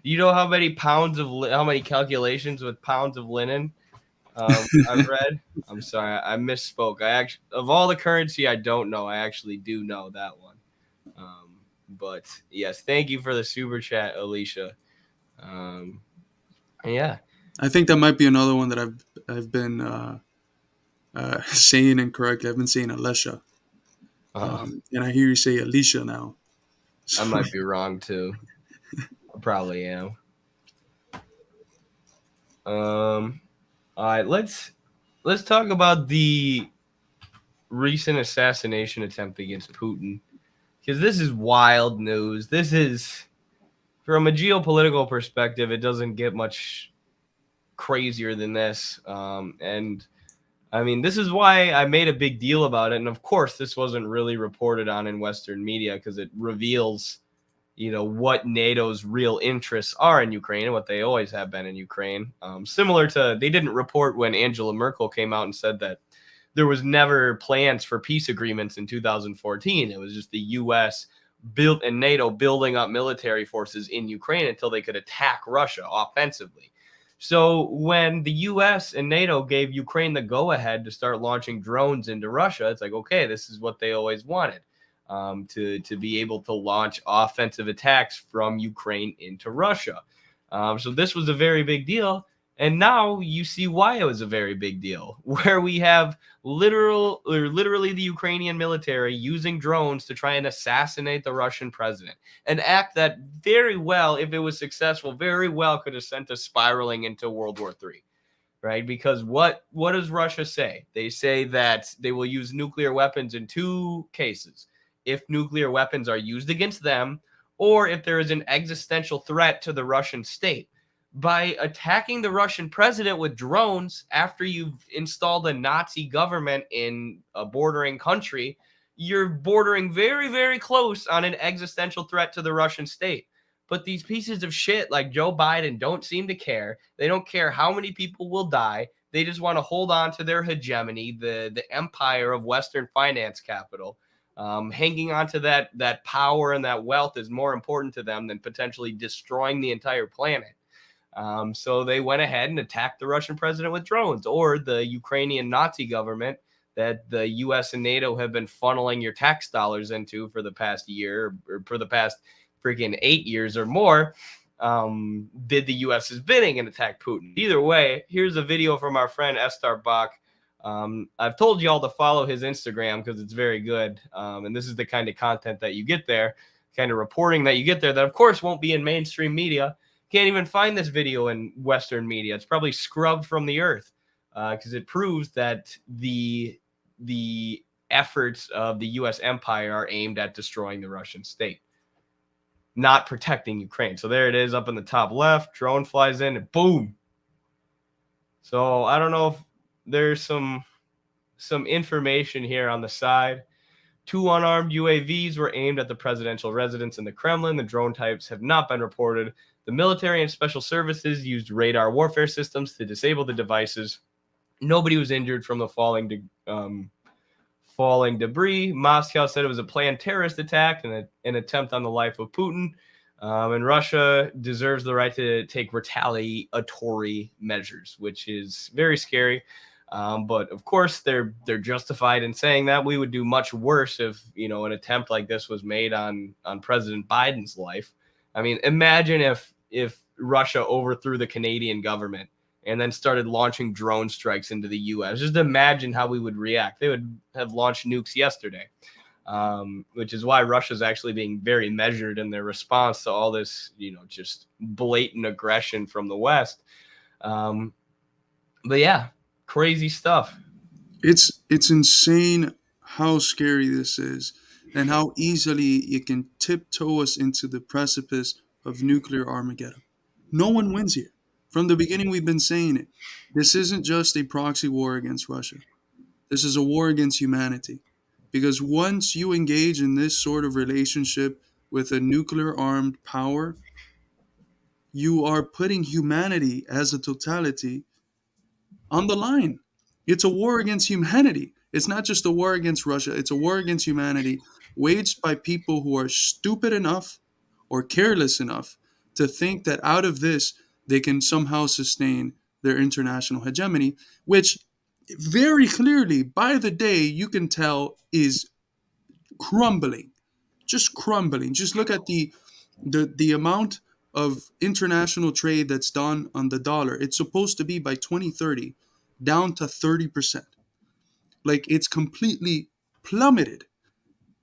A: you know how many how many calculations with pounds of linen I've read? I'm sorry, I misspoke. I actually, of all the currency I don't know, I actually do know that one. But yes, thank you for the super chat, Alicia. Yeah.
B: I think that might be another one that I've been saying incorrectly. I've been saying Alesha, and I hear you say Alicia now.
A: I might be wrong too. I probably am. All right, let's talk about the recent assassination attempt against Putin, because this is wild news. This is, from a geopolitical perspective, it doesn't get much crazier than this. And I mean, this is why I made a big deal about it. And of course, this wasn't really reported on in Western media because it reveals, what NATO's real interests are in Ukraine and what they always have been in Ukraine. Similar to, they didn't report when Angela Merkel came out and said that there was never plans for peace agreements in 2014. It was just the U.S. built and NATO building up military forces in Ukraine until they could attack Russia offensively. So when the U.S. and NATO gave Ukraine the go-ahead to start launching drones into Russia, it's like, okay, this is what they always wanted, to be able to launch offensive attacks from Ukraine into Russia. So this was a very big deal. And now you see why it was a very big deal, where we have literally the Ukrainian military using drones to try and assassinate the Russian president, an act that very well, if it was successful, very well could have sent us spiraling into World War III, right? Because what does Russia say? They say that they will use nuclear weapons in two cases: if nuclear weapons are used against them, or if there is an existential threat to the Russian state. By attacking the Russian president with drones after you've installed a Nazi government in a bordering country, you're bordering very, very close on an existential threat to the Russian state. But these pieces of shit like Joe Biden don't seem to care. They don't care how many people will die. They just want to hold on to their hegemony, the empire of Western finance capital. Hanging on to that power and that wealth is more important to them than potentially destroying the entire planet. So they went ahead and attacked the Russian president with drones, or the Ukrainian Nazi government that the U.S. and NATO have been funneling your tax dollars into for the past year, or for the past freaking 8 years or more, did the U.S.'s bidding and attacked Putin. Either way, here's a video from our friend Estar Bach. I've told y'all to follow his Instagram because it's very good. And this is the kind of content that you get there, kind of reporting that you get there that, of course, won't be in mainstream media. Can't even find this video in Western media. It's probably scrubbed from the earth, because it proves that the efforts of the U.S. empire are aimed at destroying the Russian state, not protecting Ukraine. So there it is up in the top left. Drone flies in and boom. So I don't know if there's some information here on the side. 2 unarmed UAVs were aimed at the presidential residence in the Kremlin. The drone types have not been reported. The military and special services used radar warfare systems to disable the devices. Nobody was injured from the falling debris. Moscow said it was a planned terrorist attack and an attempt on the life of Putin. And Russia deserves the right to take retaliatory measures, which is very scary. But of course, they're justified in saying that. We would do much worse if an attempt like this was made on President Biden's life. I mean, imagine if Russia overthrew the Canadian government and then started launching drone strikes into the U.S. Just imagine how we would react. They would have launched nukes yesterday, which is why Russia's actually being very measured in their response to all this, just blatant aggression from the West. But yeah, crazy stuff.
B: It's insane how scary this is, and how easily it can tiptoe us into the precipice of nuclear Armageddon. No one wins here. From the beginning, we've been saying it. This isn't just a proxy war against Russia. This is a war against humanity. Because once you engage in this sort of relationship with a nuclear-armed power, you are putting humanity as a totality on the line. It's a war against humanity. It's not just a war against Russia. It's a war against humanity waged by people who are stupid enough or careless enough to think that out of this, they can somehow sustain their international hegemony, which very clearly, by the day, you can tell is crumbling. Just crumbling. Just look at the amount of international trade that's done on the dollar. It's supposed to be by 2030 down to 30%. Like, it's completely plummeted.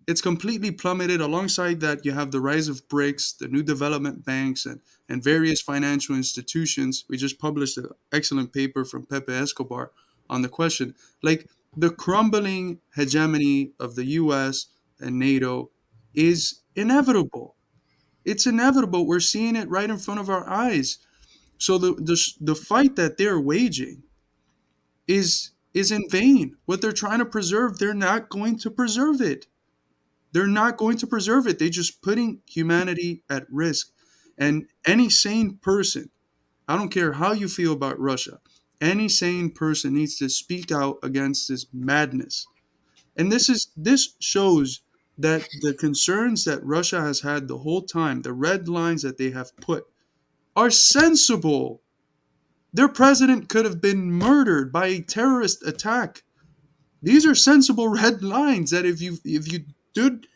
B: It's completely plummeted. Alongside that, you have the rise of BRICS, the new development banks, and various financial institutions. We just published an excellent paper from Pepe Escobar on the question. Like, the crumbling hegemony of the US and NATO is inevitable. It's inevitable. We're seeing it right in front of our eyes. So the fight that they're waging is in vain. What they're trying to preserve, they're not going to preserve it. They're not going to preserve it. They're just putting humanity at risk. And any sane person, I don't care how you feel about Russia, Any sane person needs to speak out against this madness. And this shows that the concerns that Russia has had the whole time, the red lines that they have put, are sensible. Their president could have been murdered by a terrorist attack. These are sensible red lines that if you did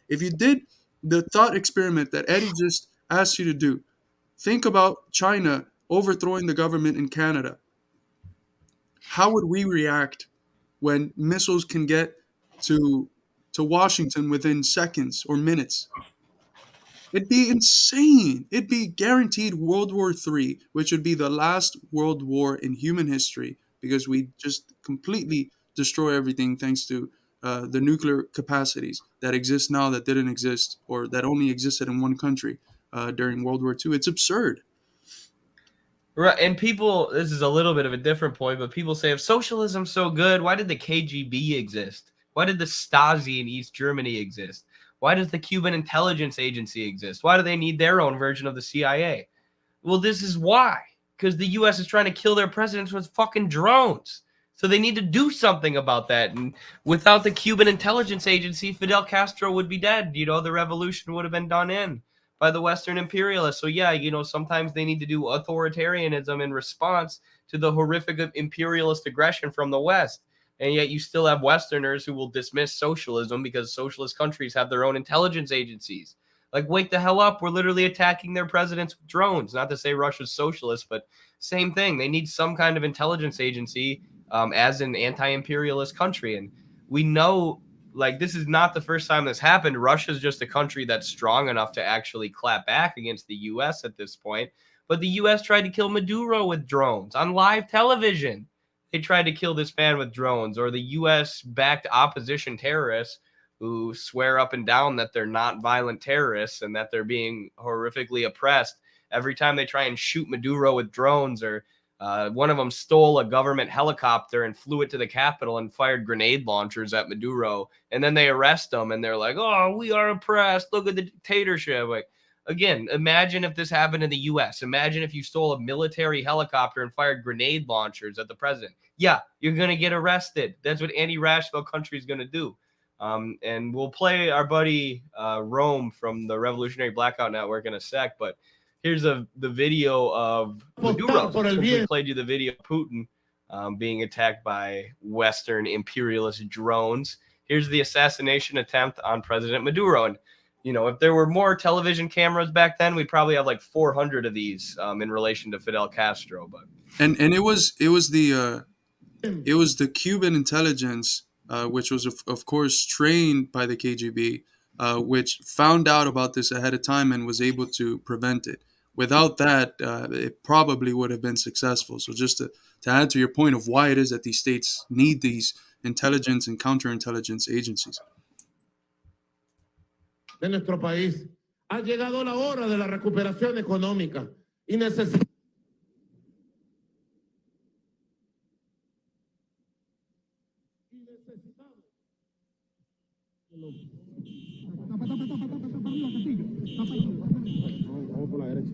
B: the thought experiment that Eddie just asked you to do, think about China overthrowing the government in Canada. How would we react when missiles can get to to Washington within seconds or minutes? It'd be insane. It'd be guaranteed World War III, which would be the last world war in human history because we just completely destroy everything thanks to the nuclear capacities that exist now that didn't exist or that only existed in one country during World War II. It's absurd.
A: Right, and people, this is a little bit of a different point, but people say, if socialism's so good, why did the KGB exist? Why did the Stasi in East Germany exist? Why does the Cuban intelligence agency exist? Why do they need their own version of the CIA? Well, this is why. Because the U.S. is trying to kill their presidents with fucking drones. So they need to do something about that. And without the Cuban intelligence agency, Fidel Castro would be dead. You know, the revolution would have been done in by the Western imperialists. So yeah, you know, sometimes they need to do authoritarianism in response to the horrific imperialist aggression from the West. And yet you still have Westerners who will dismiss socialism because socialist countries have their own intelligence agencies. Like, wake the hell up. We're literally attacking their presidents with drones. Not to say Russia's socialist, but same thing. They need some kind of intelligence agency as an anti-imperialist country. And we know, like, this is not the first time this happened. Russia's just a country that's strong enough to actually clap back against the U.S. at this point. But the U.S. tried to kill Maduro with drones on live television. They tried to kill this man with drones, or the U.S.-backed opposition terrorists who swear up and down that they're not violent terrorists and that they're being horrifically oppressed. Every time they try and shoot Maduro with drones, or one of them stole a government helicopter and flew it to the Capitol and fired grenade launchers at Maduro. And then they arrest them and they're like, oh, we are oppressed. Look at the dictatorship. Like, again, imagine if this happened in the U.S. Imagine if you stole a military helicopter and fired grenade launchers at the president. Yeah, you're going to get arrested. That's what any rational country is going to do. And we'll play our buddy Rome from the Revolutionary Blackout Network in a sec, but here's the video of Maduro. We played you the video of Putin being attacked by Western imperialist drones. Here's the assassination attempt on President Maduro. And, you know, if there were more television cameras back then, we'd probably have like 400 of these in relation to Fidel Castro. But
B: And it was the Cuban intelligence, which was of course trained by the KGB, which found out about this ahead of time and was able to prevent it. Without that, it probably would have been successful. So just to add to your point of why it is that these states need these intelligence and counterintelligence agencies.
D: De nuestro país. Ha llegado la hora de la recuperación económica y necesitamos vamos por la derecha.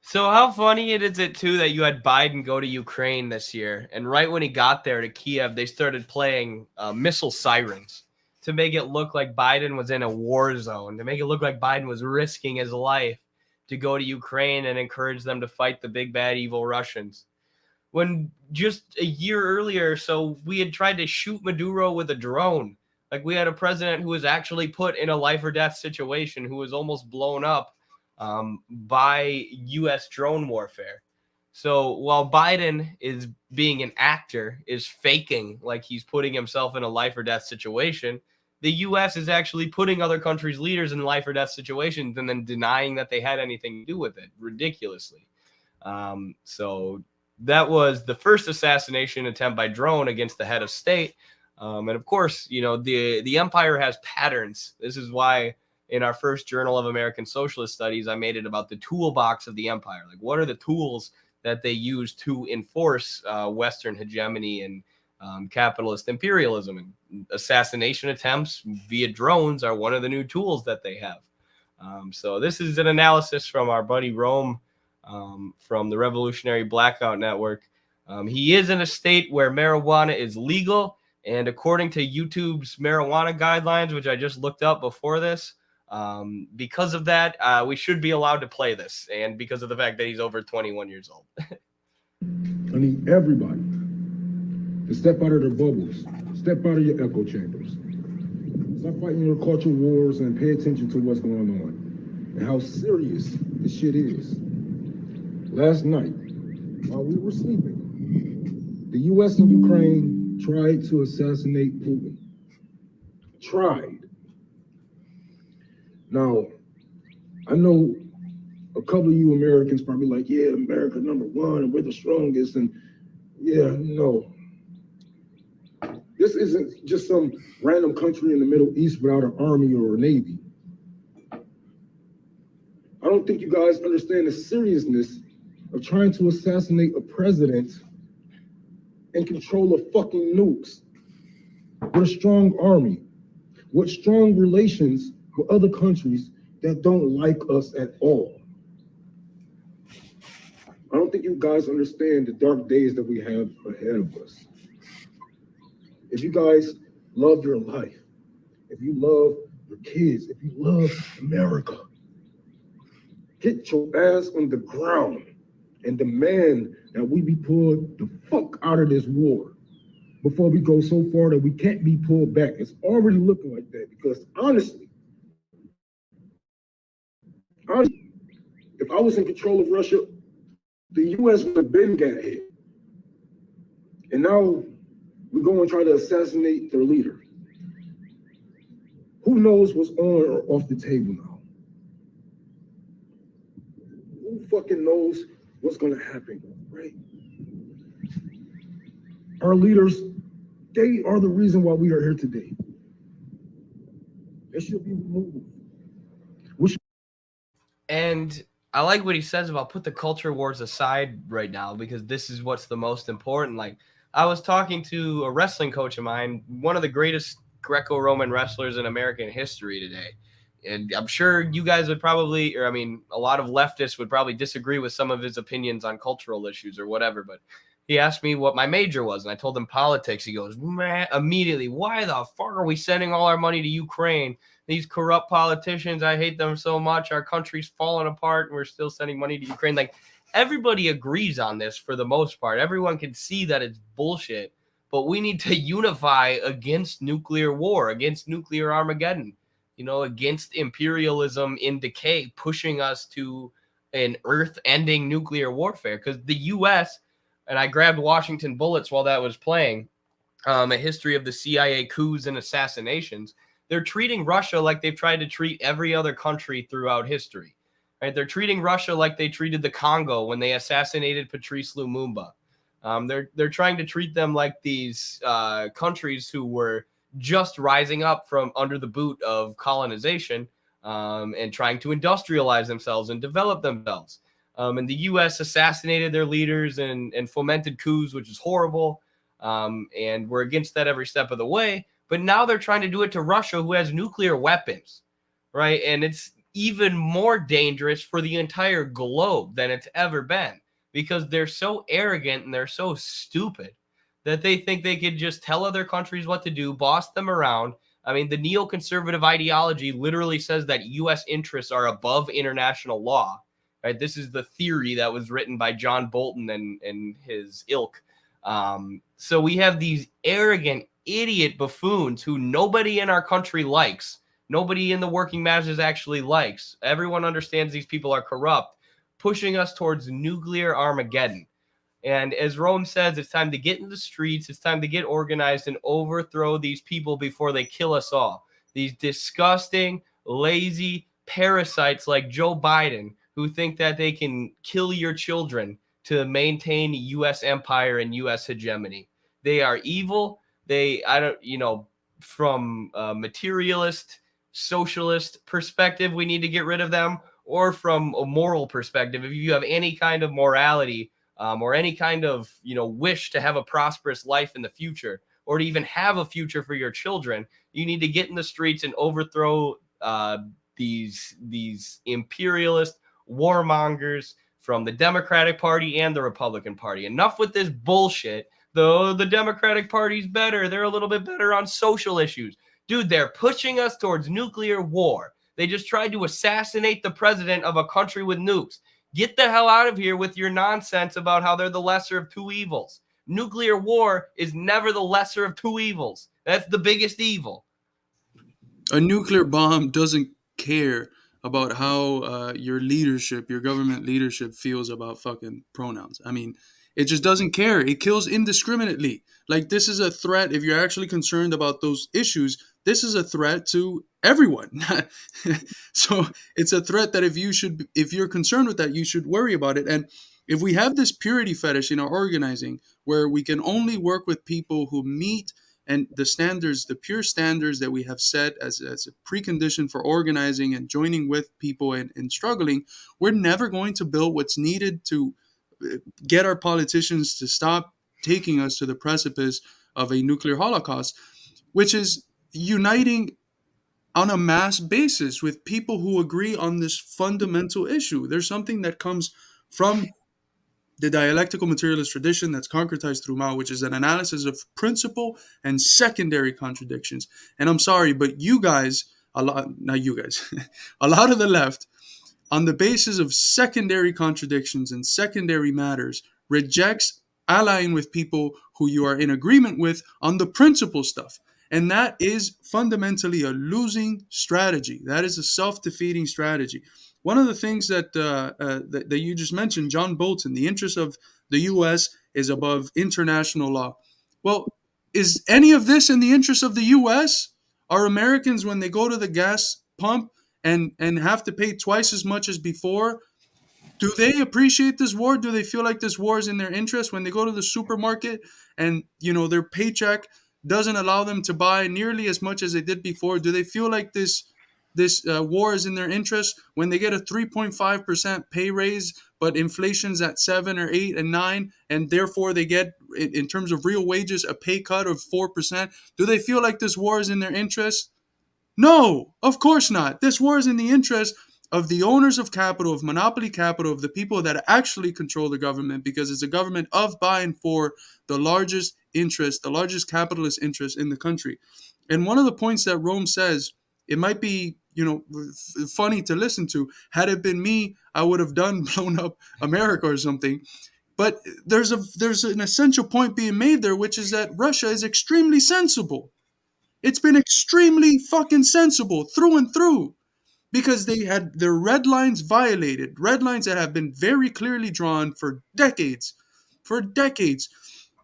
A: so how funny is it too that you had Biden go to Ukraine this year, and right when he got there to Kiev, they started playing missile sirens to make it look like Biden was in a war zone, to make it look like Biden was risking his life to go to Ukraine and encourage them to fight the big, bad, evil Russians. When just a year earlier, so we had tried to shoot Maduro with a drone. Like, we had a president who was actually put in a life or death situation, who was almost blown up by U.S. drone warfare. So while Biden is being an actor, is faking like he's putting himself in a life or death situation, the U.S. is actually putting other countries' leaders in life or death situations and then denying that they had anything to do with it, ridiculously. So that was the first assassination attempt by drone against the head of state. And of course, you know, the empire has patterns. This is why in our first Journal of American Socialist Studies, I made it about the toolbox of the empire. Like, what are the tools that they use to enforce Western hegemony and capitalist imperialism? And assassination attempts via drones are one of the new tools that they have. So this is an analysis from our buddy Rome from the Revolutionary Blackout Network. He is in a state where marijuana is legal, and according to YouTube's marijuana guidelines, which I just looked up before this, because of that, we should be allowed to play this, and because of the fact that he's over 21 years old.
E: I need everybody to step out of their bubbles, step out of your echo chambers. Stop fighting your culture wars and pay attention to what's going on and how serious this shit is. Last night, while we were sleeping, the U.S. and Ukraine tried to assassinate Putin. Tried. Now, I know a couple of you Americans probably like, yeah, America #1 and we're the strongest, and yeah, no. This isn't just some random country in the Middle East without an army or a navy. I don't think you guys understand the seriousness of trying to assassinate a president and control of fucking nukes with a strong army, with strong relations with other countries that don't like us at all. I don't think you guys understand the dark days that we have ahead of us. If you guys love your life, if you love your kids, if you love America, get your ass on the ground and demand that we be pulled the fuck out of this war before we go so far that we can't be pulled back. It's already looking like that because honestly, if I was in control of Russia, the U.S. would have been got hit. And now we're going to try to assassinate their leader. Who knows what's on or off the table now? Who fucking knows what's going to happen, right? Our leaders, they are the reason why we are here today. They should be removed.
A: And I like what he says about put the culture wars aside right now, because this is what's the most important. Like, I was talking to a wrestling coach of mine, one of the greatest Greco-Roman wrestlers in American history today. And I'm sure you guys would probably, or I mean, a lot of leftists would probably disagree with some of his opinions on cultural issues or whatever. But he asked me what my major was, and I told him politics. He goes, man, immediately, why the fuck are we sending all our money to Ukraine? These corrupt politicians, I hate them so much. Our country's falling apart, and we're still sending money to Ukraine. Like, everybody agrees on this for the most part. Everyone can see that it's bullshit, but we need to unify against nuclear war, against nuclear Armageddon, you know, against imperialism in decay, pushing us to an earth-ending nuclear warfare. Because the U.S., and I grabbed Washington Bullets while that was playing, a history of the CIA coups and assassinations. They're treating Russia like they've tried to treat every other country throughout history. Right? They're treating Russia like they treated the Congo when they assassinated Patrice Lumumba. They're trying to treat them like these countries who were just rising up from under the boot of colonization and trying to industrialize themselves and develop themselves. And the U.S. assassinated their leaders and fomented coups, which is horrible. And we're against that every step of the way. But now they're trying to do it to Russia, who has nuclear weapons, right? And it's even more dangerous for the entire globe than it's ever been, because they're so arrogant and they're so stupid that they think they could just tell other countries what to do, boss them around. I mean, the neoconservative ideology literally says that U.S. interests are above international law, right? This is the theory that was written by John Bolton and his ilk. So we have these arrogant idiot buffoons who nobody in our country likes. Nobody in the working masses actually likes. Everyone understands these people are corrupt, pushing us towards nuclear Armageddon. And as Rome says, it's time to get in the streets. It's time to get organized and overthrow these people before they kill us all. These disgusting, lazy parasites like Joe Biden who think that they can kill your children to maintain U.S. empire and U.S. hegemony. They are evil. From materialist socialist perspective, we need to get rid of them, or from a moral perspective, if you have any kind of morality or any kind of wish to have a prosperous life in the future, or to even have a future for your children, you need to get in the streets and overthrow these imperialist warmongers from the Democratic Party and the Republican Party. Enough with this bullshit. Though the Democratic Party's better, they're a little bit better on social issues. Dude, they're pushing us towards nuclear war. They just tried to assassinate the president of a country with nukes. Get the hell out of here with your nonsense about how they're the lesser of two evils. Nuclear war is never the lesser of two evils. That's the biggest evil.
B: A nuclear bomb doesn't care about how your leadership, your government leadership feels about fucking pronouns. I mean, it just doesn't care. It kills indiscriminately. Like, this is a threat. If you're actually concerned about those issues, this is a threat to everyone. So it's a threat that if you're concerned with that, you should worry about it. And if we have this purity fetish in our organizing, where we can only work with people who meet and the standards, the pure standards that we have set as a precondition for organizing and joining with people and struggling, we're never going to build what's needed to get our politicians to stop taking us to the precipice of a nuclear holocaust, which is uniting on a mass basis with people who agree on this fundamental issue. There's something that comes from the dialectical materialist tradition that's concretized through Mao, which is an analysis of principal and secondary contradictions. And I'm sorry, but you guys, not you guys, a lot of the left, on the basis of secondary contradictions and secondary matters, rejects allying with people who you are in agreement with on the principal stuff. And that is fundamentally a losing strategy. That is a self-defeating strategy. One of the things that you just mentioned, John Bolton, the interest of the U.S. is above international law. Well, is any of this in the interest of the U.S.? Are Americans, when they go to the gas pump and have to pay twice as much as before, do they appreciate this war? Do they feel like this war is in their interest when they go to the supermarket and their paycheck doesn't allow them to buy nearly as much as they did before? Do they feel like this war is in their interest when they get a 3.5% pay raise, but inflation's at 7 or 8 and 9, and therefore they get, in terms of real wages, a pay cut of 4%? Do they feel like this war is in their interest? No, of course not. This war is in the interest of the owners of capital, of monopoly capital, of the people that actually control the government, because it's a government of, by, and for the largest interest, the largest capitalist interest in the country. And one of the points that Rome says, it might be, funny to listen to. Had it been me, I would have blown up America or something. But there's an essential point being made there, which is that Russia is extremely sensible. It's been extremely fucking sensible through and through, because they had their red lines violated, red lines that have been very clearly drawn for decades. For decades.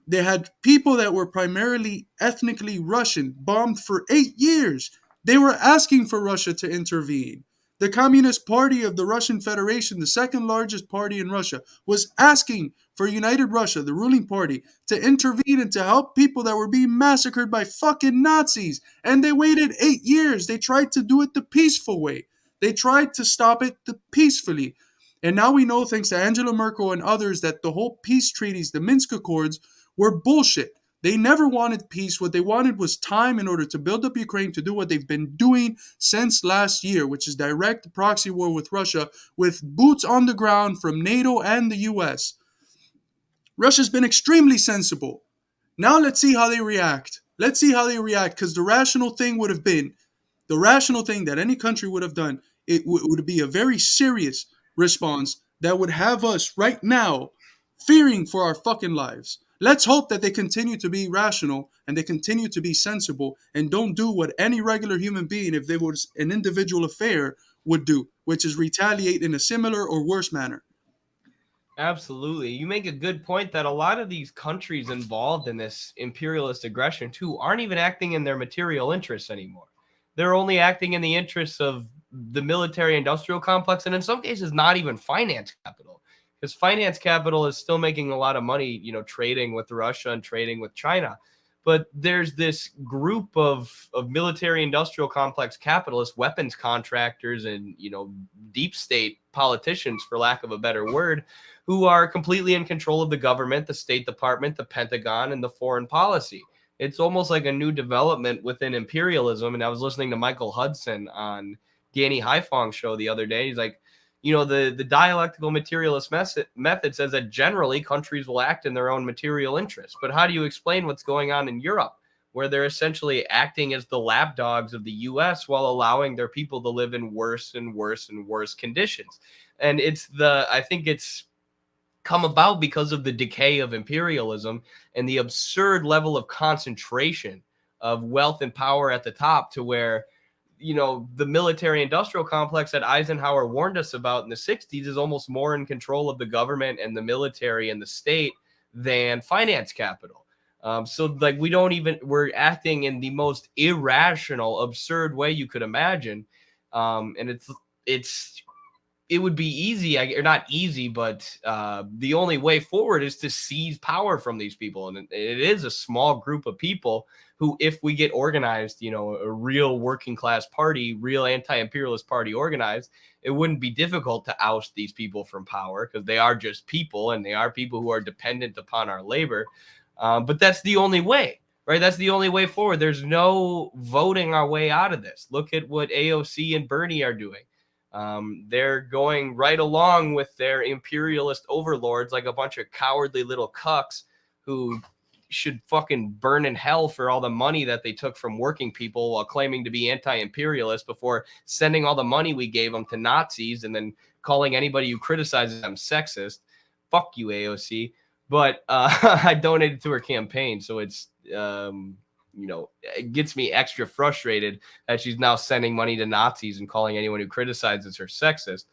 B: They had people that were primarily ethnically Russian bombed for 8 years. They were asking for Russia to intervene. The Communist Party of the Russian Federation, the second largest party in Russia, was asking for United Russia, the ruling party, to intervene and to help people that were being massacred by fucking Nazis. And they waited 8 years. They tried to do it the peaceful way. They tried to stop it peacefully. And now we know, thanks to Angela Merkel and others, that the whole peace treaties, the Minsk Accords, were bullshit. They never wanted peace. What they wanted was time in order to build up Ukraine to do what they've been doing since last year, which is direct proxy war with Russia, with boots on the ground from NATO and the US. Russia's been extremely sensible. Now let's see how they react. Let's see how they react, because the rational thing would have been, the rational thing that any country would have done, it would be a very serious response that would have us right now fearing for our fucking lives. Let's hope that they continue to be rational and they continue to be sensible and don't do what any regular human being, if they was an individual affair, would do, which is retaliate in a similar or worse manner.
A: Absolutely. You make a good point that a lot of these countries involved in this imperialist aggression too aren't even acting in their material interests anymore. They're only acting in the interests of the military industrial complex, and in some cases not even finance capital. Because finance capital is still making a lot of money, trading with Russia and trading with China. But there's this group of military industrial complex capitalists, weapons contractors, and, you know, deep state politicians, for lack of a better word, who are completely in control of the government, the State Department, the Pentagon, and the foreign policy. It's almost like a new development within imperialism. And I was listening to Michael Hudson on Danny Haifong's show the other day. He's like, you know, the dialectical materialist method says that generally countries will act in their own material interests. But how do you explain what's going on in Europe, where they're essentially acting as the lapdogs of the US while allowing their people to live in worse and worse and worse conditions? And I think it's come about because of the decay of imperialism and the absurd level of concentration of wealth and power at the top, to where, you know, the military industrial complex that Eisenhower warned us about in the 60s is almost more in control of the government and the military and the state than finance capital. So like we're acting in the most irrational, absurd way you could imagine. And it would be easy, or not easy, but the only way forward is to seize power from these people. And it is a small group of people who, if we get organized, you know, a real working class party, real anti-imperialist party organized, it wouldn't be difficult to oust these people from power, because they are just people, and they are people who are dependent upon our labor. But that's the only way, right? That's the only way forward. There's no voting our way out of this. Look at what AOC and Bernie are doing. They're going right along with their imperialist overlords like a bunch of cowardly little cucks who should fucking burn in hell for all the money that they took from working people while claiming to be anti-imperialist before sending all the money we gave them to Nazis and then calling anybody who criticizes them sexist. Fuck you, AOC. But I donated to her campaign, so it's you know, it gets me extra frustrated that she's now sending money to Nazis and calling anyone who criticizes her sexist.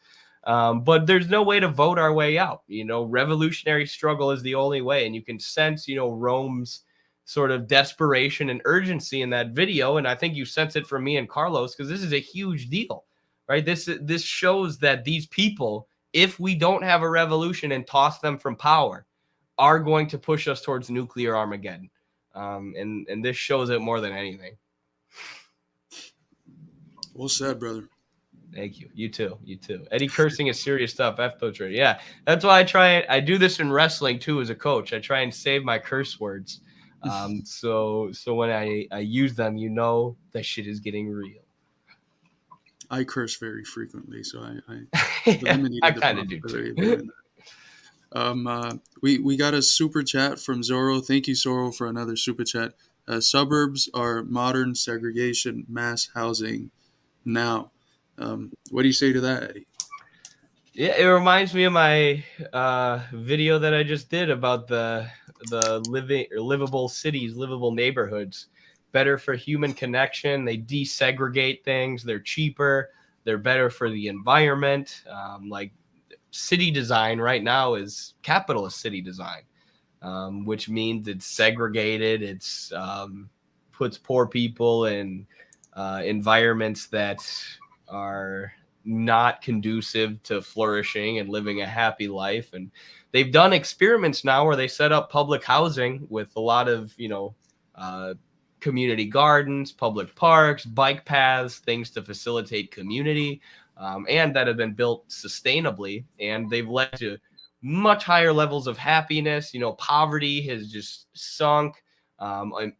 A: But there's no way to vote our way out. You know, revolutionary struggle is the only way. And you can sense, you know, Rome's sort of desperation and urgency in that video. And I think you sense it from me and Carlos, because this is a huge deal, right? This shows that these people, if we don't have a revolution and toss them from power, are going to push us towards nuclear Armageddon. And this shows it more than anything.
B: Well said, brother.
A: Thank you. You too. Eddie cursing is serious stuff. F-Poetry. Yeah. That's why I do this in wrestling too as a coach. I try and save my curse words. So when I use them, you know that shit is getting real.
B: I curse very frequently, so I
A: I kind of do too.
B: We got a super chat from Zorro. Thank you, Zorro, for another super chat. Suburbs are modern segregation, mass housing now. What do you say to that, Eddie?
A: Yeah, it reminds me of my video that I just did about the livable cities, livable neighborhoods. Better for human connection. They desegregate things. They're cheaper. They're better for the environment. Like city design right now is capitalist city design, which means it's segregated. It's puts poor people in environments that are not conducive to flourishing and living a happy life. And they've done experiments now where they set up public housing with a lot of, you know, community gardens, public parks, bike paths, things to facilitate community, and that have been built sustainably. And they've led to much higher levels of happiness. You know, poverty has just sunk.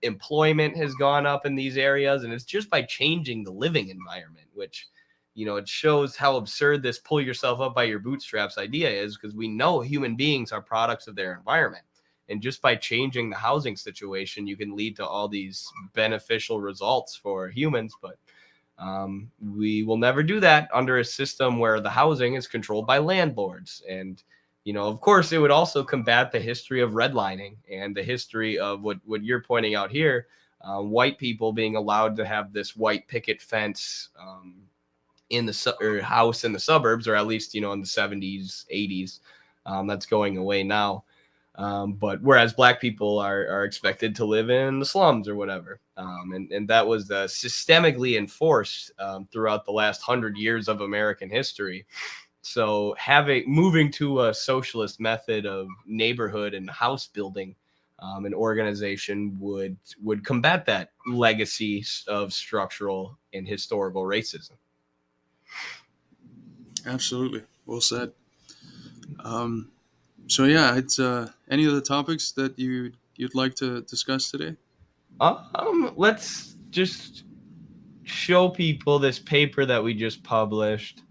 A: Employment has gone up in these areas. And it's just by changing the living environment, which, you know, it shows how absurd this pull yourself up by your bootstraps idea is, because we know human beings are products of their environment. And just by changing the housing situation, you can lead to all these beneficial results for humans. But we will never do that under a system where the housing is controlled by landlords. And, you know, of course, it would also combat the history of redlining and the history of what you're pointing out here, white people being allowed to have this white picket fence in the house in the suburbs, or at least, you know, in the 70s, 80s. That's going away now. But whereas black people are expected to live in the slums or whatever. And that was systemically enforced throughout the last 100 years of American history. So moving to a socialist method of neighborhood and house building an organization would combat that legacy of structural and historical racism.
B: Absolutely. Well said. So yeah, it's any other topics that you'd like to discuss today?
A: Let's just show people this paper that we just published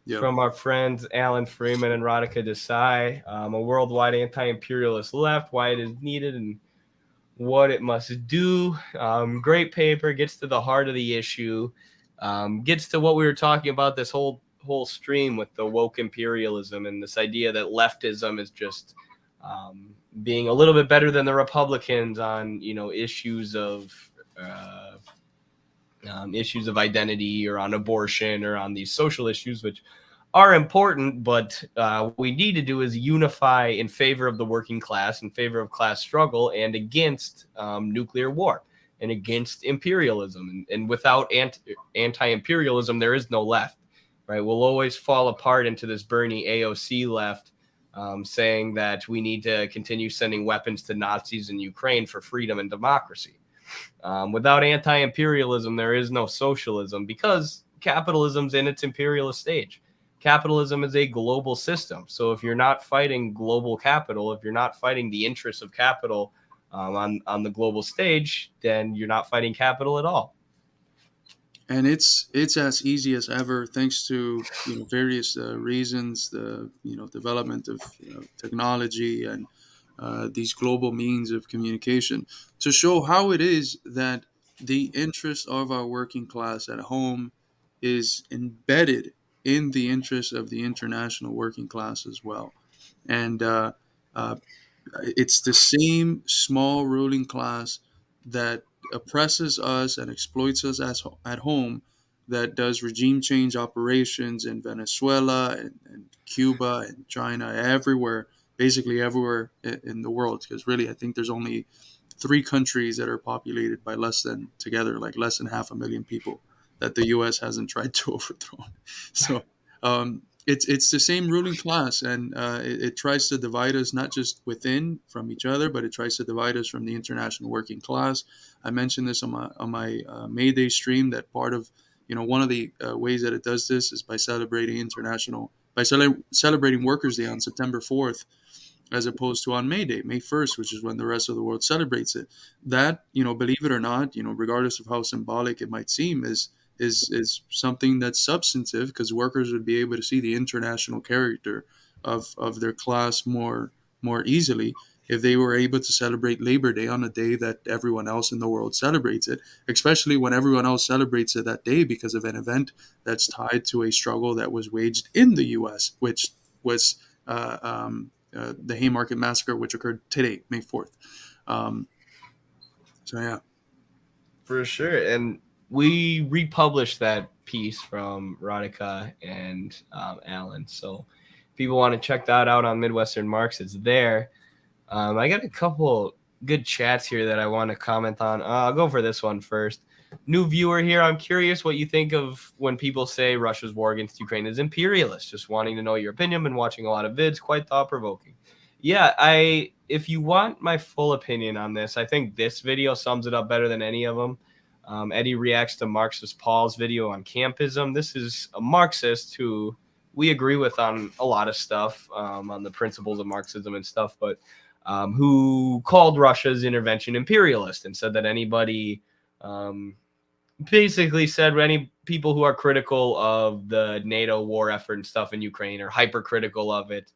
B: Yeah.
A: from our friends Alan Freeman and Radhika Desai, a worldwide anti-imperialist left, why it is needed and what it must do. Great paper, gets to the heart of the issue, gets to what we were talking about this whole stream with the woke imperialism and this idea that leftism is just being a little bit better than the Republicans on issues of identity or on abortion or on these social issues, which are important, but what we need to do is unify in favor of the working class, in favor of class struggle, and against nuclear war and against imperialism. And without anti-imperialism, there is no left, right? We'll always fall apart into this Bernie AOC left, saying that we need to continue sending weapons to Nazis in Ukraine for freedom and democracy. Without anti-imperialism, there is no socialism because capitalism's in its imperialist stage. Capitalism is a global system. So if you're not fighting global capital, if you're not fighting the interests of capital on the global stage, then you're not fighting capital at all.
B: And it's as easy as ever, thanks to various reasons, the development of technology and these global means of communication, to show how it is that the interest of our working class at home is embedded in the interest of the international working class as well. And it's the same small ruling class that oppresses us and exploits us at home that does regime change operations in Venezuela and Cuba and China, everywhere, basically everywhere in the world. Because really, I think there's only 3 countries that are populated by less than 500,000 people that the U.S. hasn't tried to overthrow. So it's the same ruling class, and it tries to divide us not just within from each other, but it tries to divide us from the international working class. I mentioned this on my May Day stream, that part of one of the ways that it does this is by celebrating celebrating Workers' Day on September 4th, as opposed to on May Day, May 1st, which is when the rest of the world celebrates it. That, believe it or not, regardless of how symbolic it might seem, is something that's substantive, because workers would be able to see the international character of their class more easily if they were able to celebrate Labor Day on a day that everyone else in the world celebrates it, especially when everyone else celebrates it that day because of an event that's tied to a struggle that was waged in the U.S., which was the Haymarket Massacre, which occurred today, May 4th. So, yeah.
A: For sure. And we republished that piece from Radhika and Alan. So if people want to check that out on Midwestern Marx, it's there. I got a couple good chats here that I want to comment on. I'll go for this one first. New viewer here. I'm curious what you think of when people say Russia's war against Ukraine is imperialist. Just wanting to know your opinion. Been watching a lot of vids. Quite thought-provoking. Yeah, if you want my full opinion on this, I think this video sums it up better than any of them. Eddie reacts to Marxist Paul's video on campism. This is a Marxist who we agree with on a lot of stuff, on the principles of Marxism and stuff, but who called Russia's intervention imperialist and said that anybody basically said any people who are critical of the NATO war effort and stuff in Ukraine are hypercritical of it.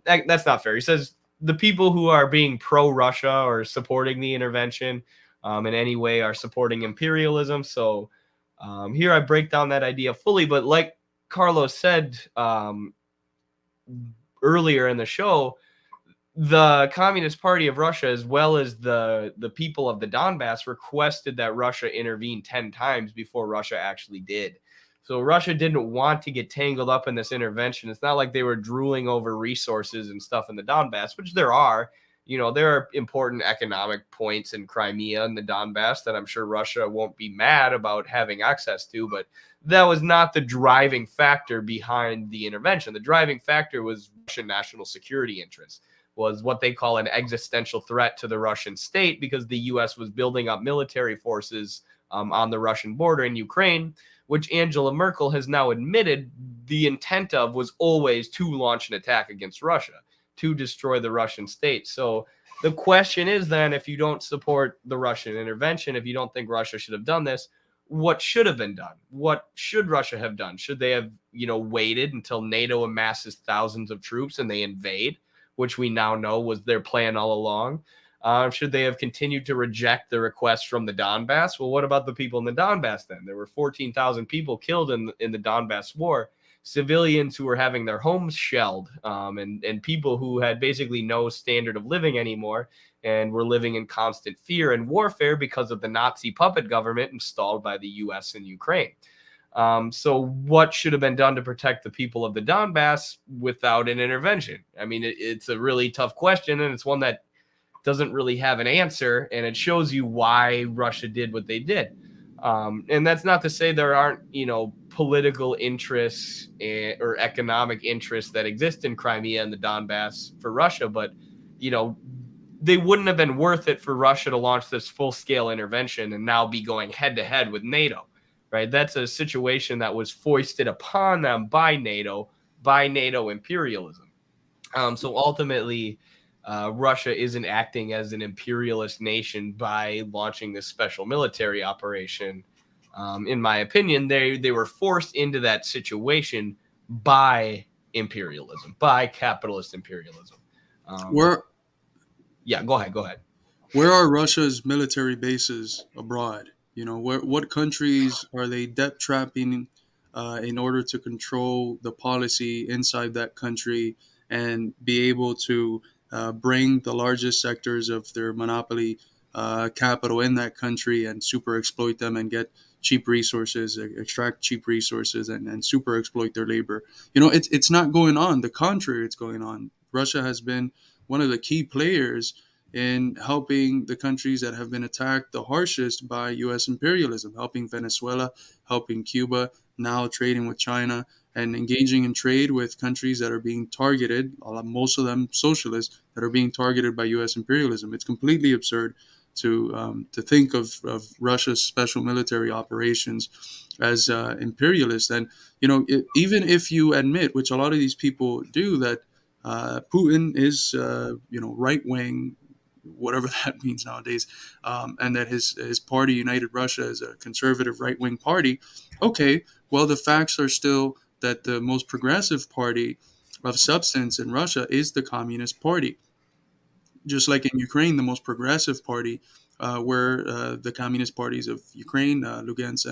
A: That's not fair. He says the people who are being pro-Russia or supporting the intervention in any way are supporting imperialism. So here I break down that idea fully. But like Carlos said earlier in the show, the Communist Party of Russia, as well as the people of the Donbass, requested that Russia intervene 10 times before Russia actually did. So Russia didn't want to get tangled up in this intervention. It's not like they were drooling over resources and stuff in the Donbass, which there are. There are important economic points in Crimea and the Donbass that I'm sure Russia won't be mad about having access to, but that was not the driving factor behind the intervention. The driving factor was Russian national security interests. was what they call an existential threat to the Russian state, because the U.S. was building up military forces on the Russian border in Ukraine, which Angela Merkel has now admitted the intent of was always to launch an attack against Russia, to destroy the Russian state. So the question is then, if you don't support the Russian intervention, if you don't think Russia should have done this, what should have been done? What should Russia have done? Should they have, waited until NATO amasses thousands of troops and they invade, which we now know was their plan all along? Should they have continued to reject the request from the Donbass? Well, what about the people in the Donbass then? There were 14,000 people killed in the Donbass war, civilians who were having their homes shelled, and people who had basically no standard of living anymore and were living in constant fear and warfare because of the Nazi puppet government installed by the U.S. in Ukraine. So what should have been done to protect the people of the Donbass without an intervention? I mean, it's a really tough question, and it's one that doesn't really have an answer, and it shows you why Russia did what they did. And that's not to say there aren't, political interests or economic interests that exist in Crimea and the Donbass for Russia, but, they wouldn't have been worth it for Russia to launch this full-scale intervention and now be going head-to-head with NATO, right? That's a situation that was foisted upon them by NATO imperialism. So ultimately, Russia isn't acting as an imperialist nation by launching this special military operation. In my opinion, they were forced into that situation by imperialism, by capitalist imperialism. Go ahead.
B: Where are Russia's military bases abroad? What countries are they debt trapping in order to control the policy inside that country and be able to bring the largest sectors of their monopoly capital in that country and super exploit them and get cheap resources, extract cheap resources and super exploit their labor? It's not going on. The contrary, it's going on. Russia has been one of the key players in helping the countries that have been attacked the harshest by U.S. imperialism, helping Venezuela, helping Cuba, now trading with China, and engaging in trade with countries that are being targeted, most of them socialists, that are being targeted by U.S. imperialism. It's completely absurd to think of Russia's special military operations as imperialist. And, even if you admit, which a lot of these people do, that Putin is, right-wing, whatever that means nowadays, and that his party, United Russia, is a conservative right-wing party, okay, well, the facts are still that the most progressive party of substance in Russia is the Communist Party. Just like in Ukraine, the most progressive party were the communist parties of Ukraine, Lugansk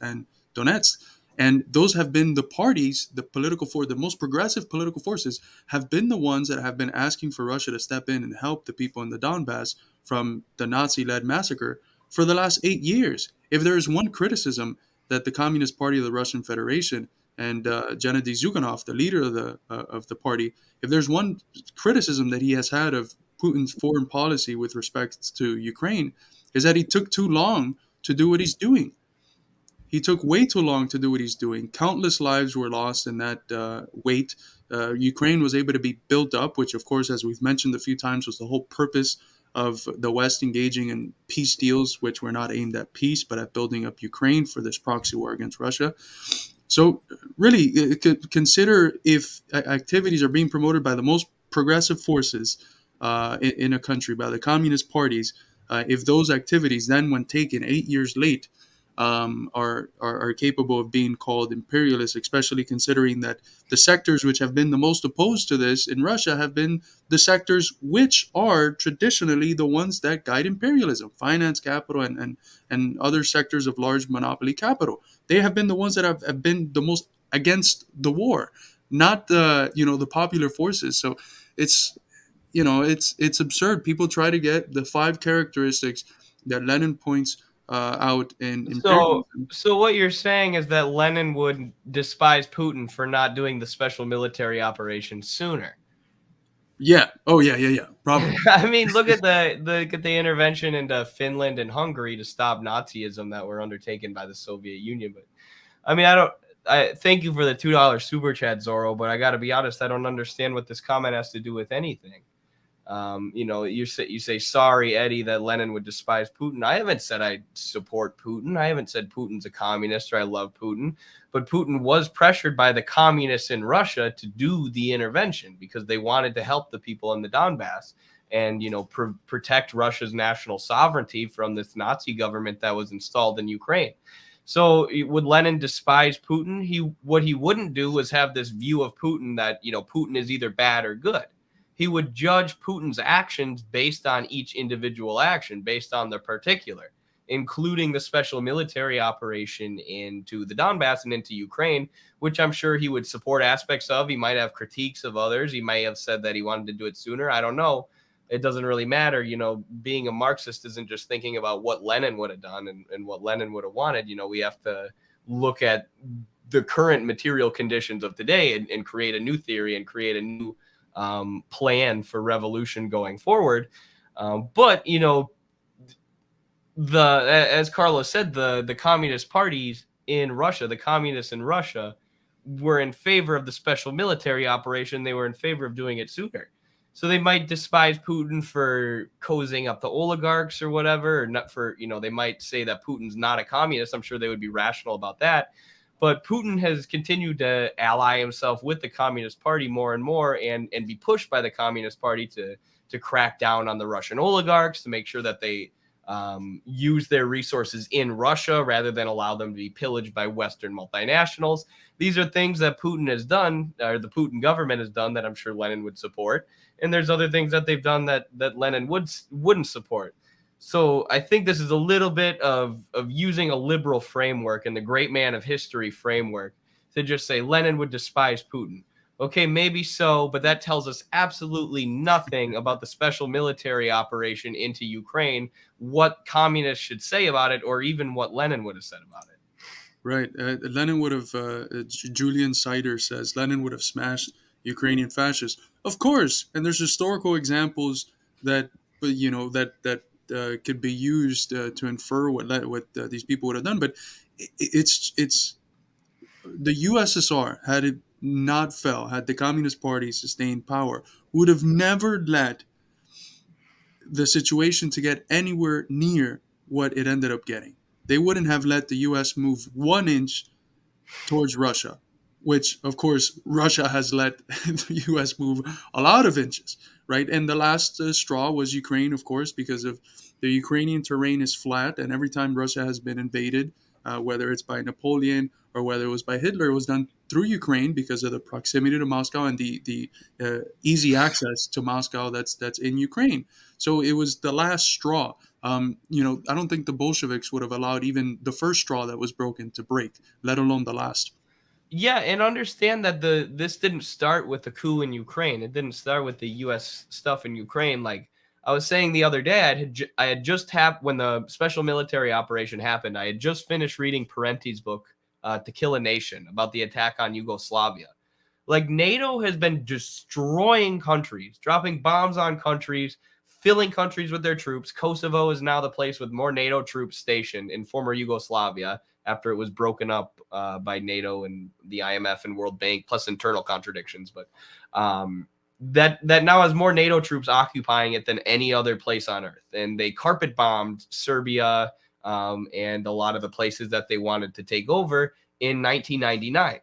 B: and Donetsk. And those have been the parties, the most progressive political forces have been the ones that have been asking for Russia to step in and help the people in the Donbass from the Nazi-led massacre for the last 8 years. If there is one criticism that the Communist Party of the Russian Federation and Gennady Zyuganov, the leader of the party, if there's one criticism that he has had of Putin's foreign policy with respect to Ukraine, is that he took too long to do what he's doing. He took way too long to do what he's doing. Countless lives were lost in that wait. Ukraine was able to be built up, which, of course, as we've mentioned a few times, was the whole purpose of the West engaging in peace deals, which were not aimed at peace, but at building up Ukraine for this proxy war against Russia. So really, consider if activities are being promoted by the most progressive forces in a country, by the communist parties, if those activities then, when taken 8 years late, are capable of being called imperialist, especially considering that the sectors which have been the most opposed to this in Russia have been the sectors which are traditionally the ones that guide imperialism, finance, capital, and other sectors of large monopoly capital. They have been the ones that have been the most against the war, not the popular forces. So it's absurd. People try to get the 5 characteristics that Lenin points out in imperialism.
A: So what you're saying is that Lenin would despise Putin for not doing the special military operation sooner.
B: Yeah. Oh, yeah. Probably.
A: I mean, look at the intervention into Finland and Hungary to stop Nazism that were undertaken by the Soviet Union. But I mean, thank you for the $2 super chat, Zorro, but I got to be honest, I don't understand what this comment has to do with anything. You say sorry, Eddie, that Lenin would despise Putin. I haven't said I support Putin. I haven't said Putin's a communist or I love Putin. But Putin was pressured by the communists in Russia to do the intervention because they wanted to help the people in the Donbass and protect Russia's national sovereignty from this Nazi government that was installed in Ukraine. So would Lenin despise Putin? What he wouldn't do was have this view of Putin that Putin is either bad or good. He would judge Putin's actions based on each individual action, based on the particular, including the special military operation into the Donbass and into Ukraine, which I'm sure he would support aspects of. He might have critiques of others. He may have said that he wanted to do it sooner. I don't know. It doesn't really matter. Being a Marxist isn't just thinking about what Lenin would have done and what Lenin would have wanted. We have to look at the current material conditions of today and create a new theory and create a new plan for revolution going forward. But as Carlos said, the communist parties in Russia, the communists in Russia, were in favor of the special military operation. They were in favor of doing it sooner. So they might despise Putin for cozying up the oligarchs or whatever, or not for, they might say that Putin's not a communist. I'm sure they would be rational about that. But Putin has continued to ally himself with the Communist Party more and more and be pushed by the Communist Party to crack down on the Russian oligarchs, to make sure that they use their resources in Russia rather than allow them to be pillaged by Western multinationals. These are things that Putin has done, or the Putin government has done, that I'm sure Lenin would support. And there's other things that they've done that Lenin wouldn't support. So I think this is a little bit of using a liberal framework and the great man of history framework to just say Lenin would despise Putin. Okay, maybe so, but that tells us absolutely nothing about the special military operation into Ukraine, what communists should say about it, or even what Lenin would have said about it.
B: Right. Lenin would have, Julian Sider says, Lenin would have smashed Ukrainian fascists. Of course. And there's historical examples that could be used to infer what these people would have done. But it's the USSR, had it not fell, had the Communist Party sustained power, would have never let the situation to get anywhere near what it ended up getting. They wouldn't have let the U.S. move 1 inch towards Russia, which, of course, Russia has let the U.S. move a lot of inches, right? And the last straw was Ukraine, of course, because of the Ukrainian terrain is flat, and every time Russia has been invaded, whether it's by Napoleon or whether it was by Hitler, it was done through Ukraine because of the proximity to Moscow and the easy access to Moscow that's in Ukraine. So it was the last straw. I don't think the Bolsheviks would have allowed even the first straw that was broken to break, let alone the last.
A: Yeah, and understand that this didn't start with the coup in Ukraine. It didn't start with the U.S. stuff in Ukraine. Like I was saying the other day, I had just when the special military operation happened, I had just finished reading Parenti's book, To Kill a Nation, about the attack on Yugoslavia. Like NATO has been destroying countries, dropping bombs on countries, filling countries with their troops. Kosovo is now the place with more NATO troops stationed in former Yugoslavia after it was broken up by NATO and the IMF and World Bank, plus internal contradictions. But that now has more NATO troops occupying it than any other place on earth. And they carpet bombed Serbia and a lot of the places that they wanted to take over in 1999.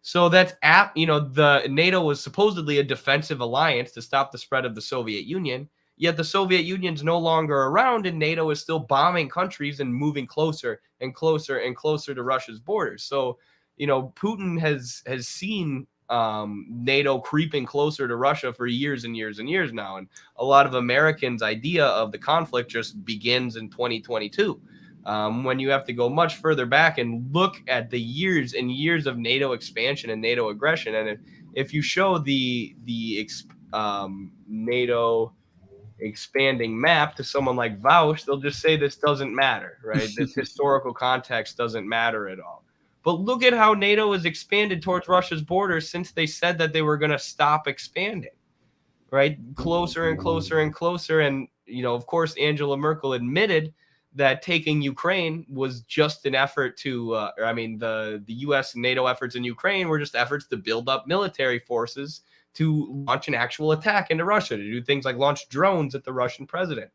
A: So that's the NATO was supposedly a defensive alliance to stop the spread of the Soviet Union. Yet the Soviet Union's no longer around, and NATO is still bombing countries and moving closer and closer and closer to Russia's borders. So, Putin has seen NATO creeping closer to Russia for years and years and years now. And a lot of Americans' idea of the conflict just begins in 2022. When you have to go much further back and look at the years and years of NATO expansion and NATO aggression. And if you show the NATO expanding map to someone like Vaush, they'll just say this doesn't matter, right? This historical context doesn't matter at all. But look at how NATO has expanded towards Russia's borders since they said that they were going to stop expanding, right? Closer and closer and closer. And, of course, Angela Merkel admitted that taking Ukraine was just an effort to, the U.S. and NATO efforts in Ukraine were just efforts to build up military forces to launch an actual attack into Russia, to do things like launch drones at the Russian president,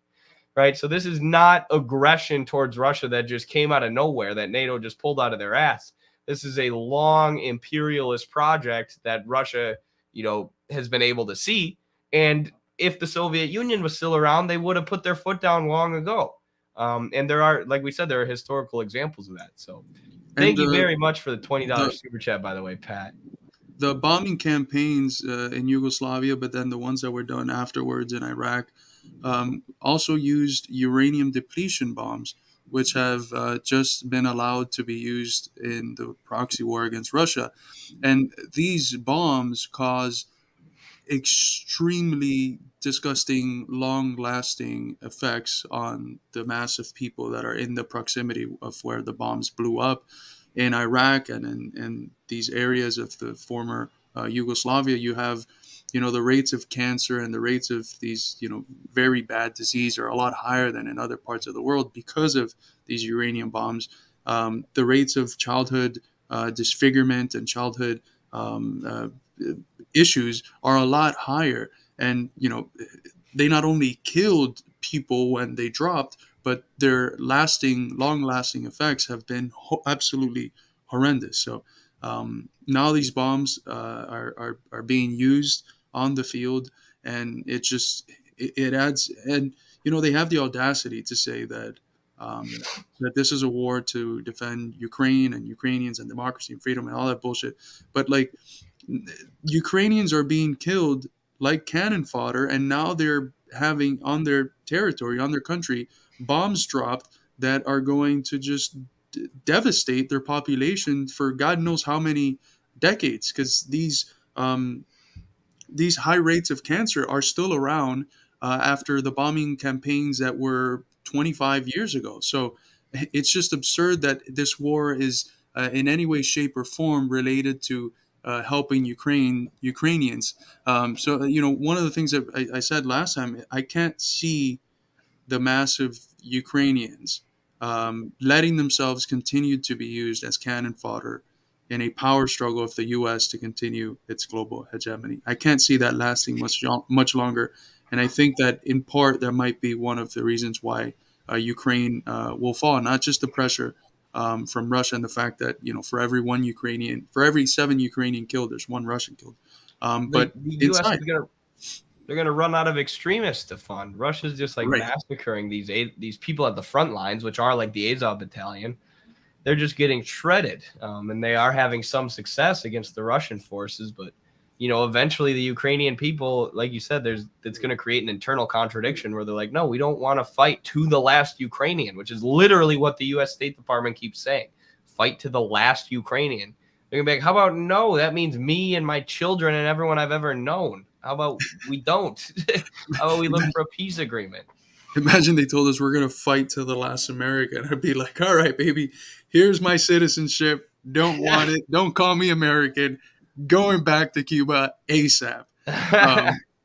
A: right? So this is not aggression towards Russia that just came out of nowhere, that NATO just pulled out of their ass. This is a long imperialist project that Russia, has been able to see. And if the Soviet Union was still around, they would have put their foot down long ago. And there are, like we said, there are historical examples of that. So thank you very much for the $20 super chat, by the way, Pat.
B: The bombing campaigns in Yugoslavia, but then the ones that were done afterwards in Iraq, also used uranium depletion bombs, which have just been allowed to be used in the proxy war against Russia. And these bombs cause extremely disgusting, long-lasting effects on the mass of people that are in the proximity of where the bombs blew up in Iraq and in these areas of the former Yugoslavia. You have, the rates of cancer and the rates of these, very bad disease are a lot higher than in other parts of the world because of these uranium bombs. The rates of childhood disfigurement and childhood issues are a lot higher. And, they not only killed people when they dropped, but their long-lasting effects have been absolutely horrendous. So now these bombs are being used on the field, and it adds. And they have the audacity to say that that this is a war to defend Ukraine and Ukrainians and democracy and freedom and all that bullshit. But Ukrainians are being killed like cannon fodder, and now they're having on their territory, on their country, bombs dropped that are going to just devastate their population for God knows how many decades, because these high rates of cancer are still around after the bombing campaigns that were 25 years ago. So it's just absurd that this war is in any way, shape, or form related to helping Ukrainians. So one of the things that I said last time, I can't see the massive Ukrainians letting themselves continue to be used as cannon fodder in a power struggle of the U.S. to continue its global hegemony. I can't see that lasting much longer, and I think that in part that might be one of the reasons why Ukraine will fall. Not just the pressure from Russia and the fact that for every 7 Ukrainian killed, there's 1 Russian killed. But
A: the U.S.
B: inside,
A: they're gonna run out of extremists to fund. Russia's just
B: right.
A: massacring these people at the front lines, which are like the Azov Battalion. They're just getting shredded, and they are having some success against the Russian forces. But eventually the Ukrainian people, like you said, it's going to create an internal contradiction where they're like, no, we don't want to fight to the last Ukrainian, which is literally what the U.S. State Department keeps saying: fight to the last Ukrainian. They're gonna be like, how about no? That means me and my children and everyone I've ever known. How about we don't? How about we look for a peace agreement?
B: Imagine they told us we're going to fight to the last American. I'd be like, all right, baby, here's my citizenship. Don't want it. Don't call me American. Going back to Cuba ASAP.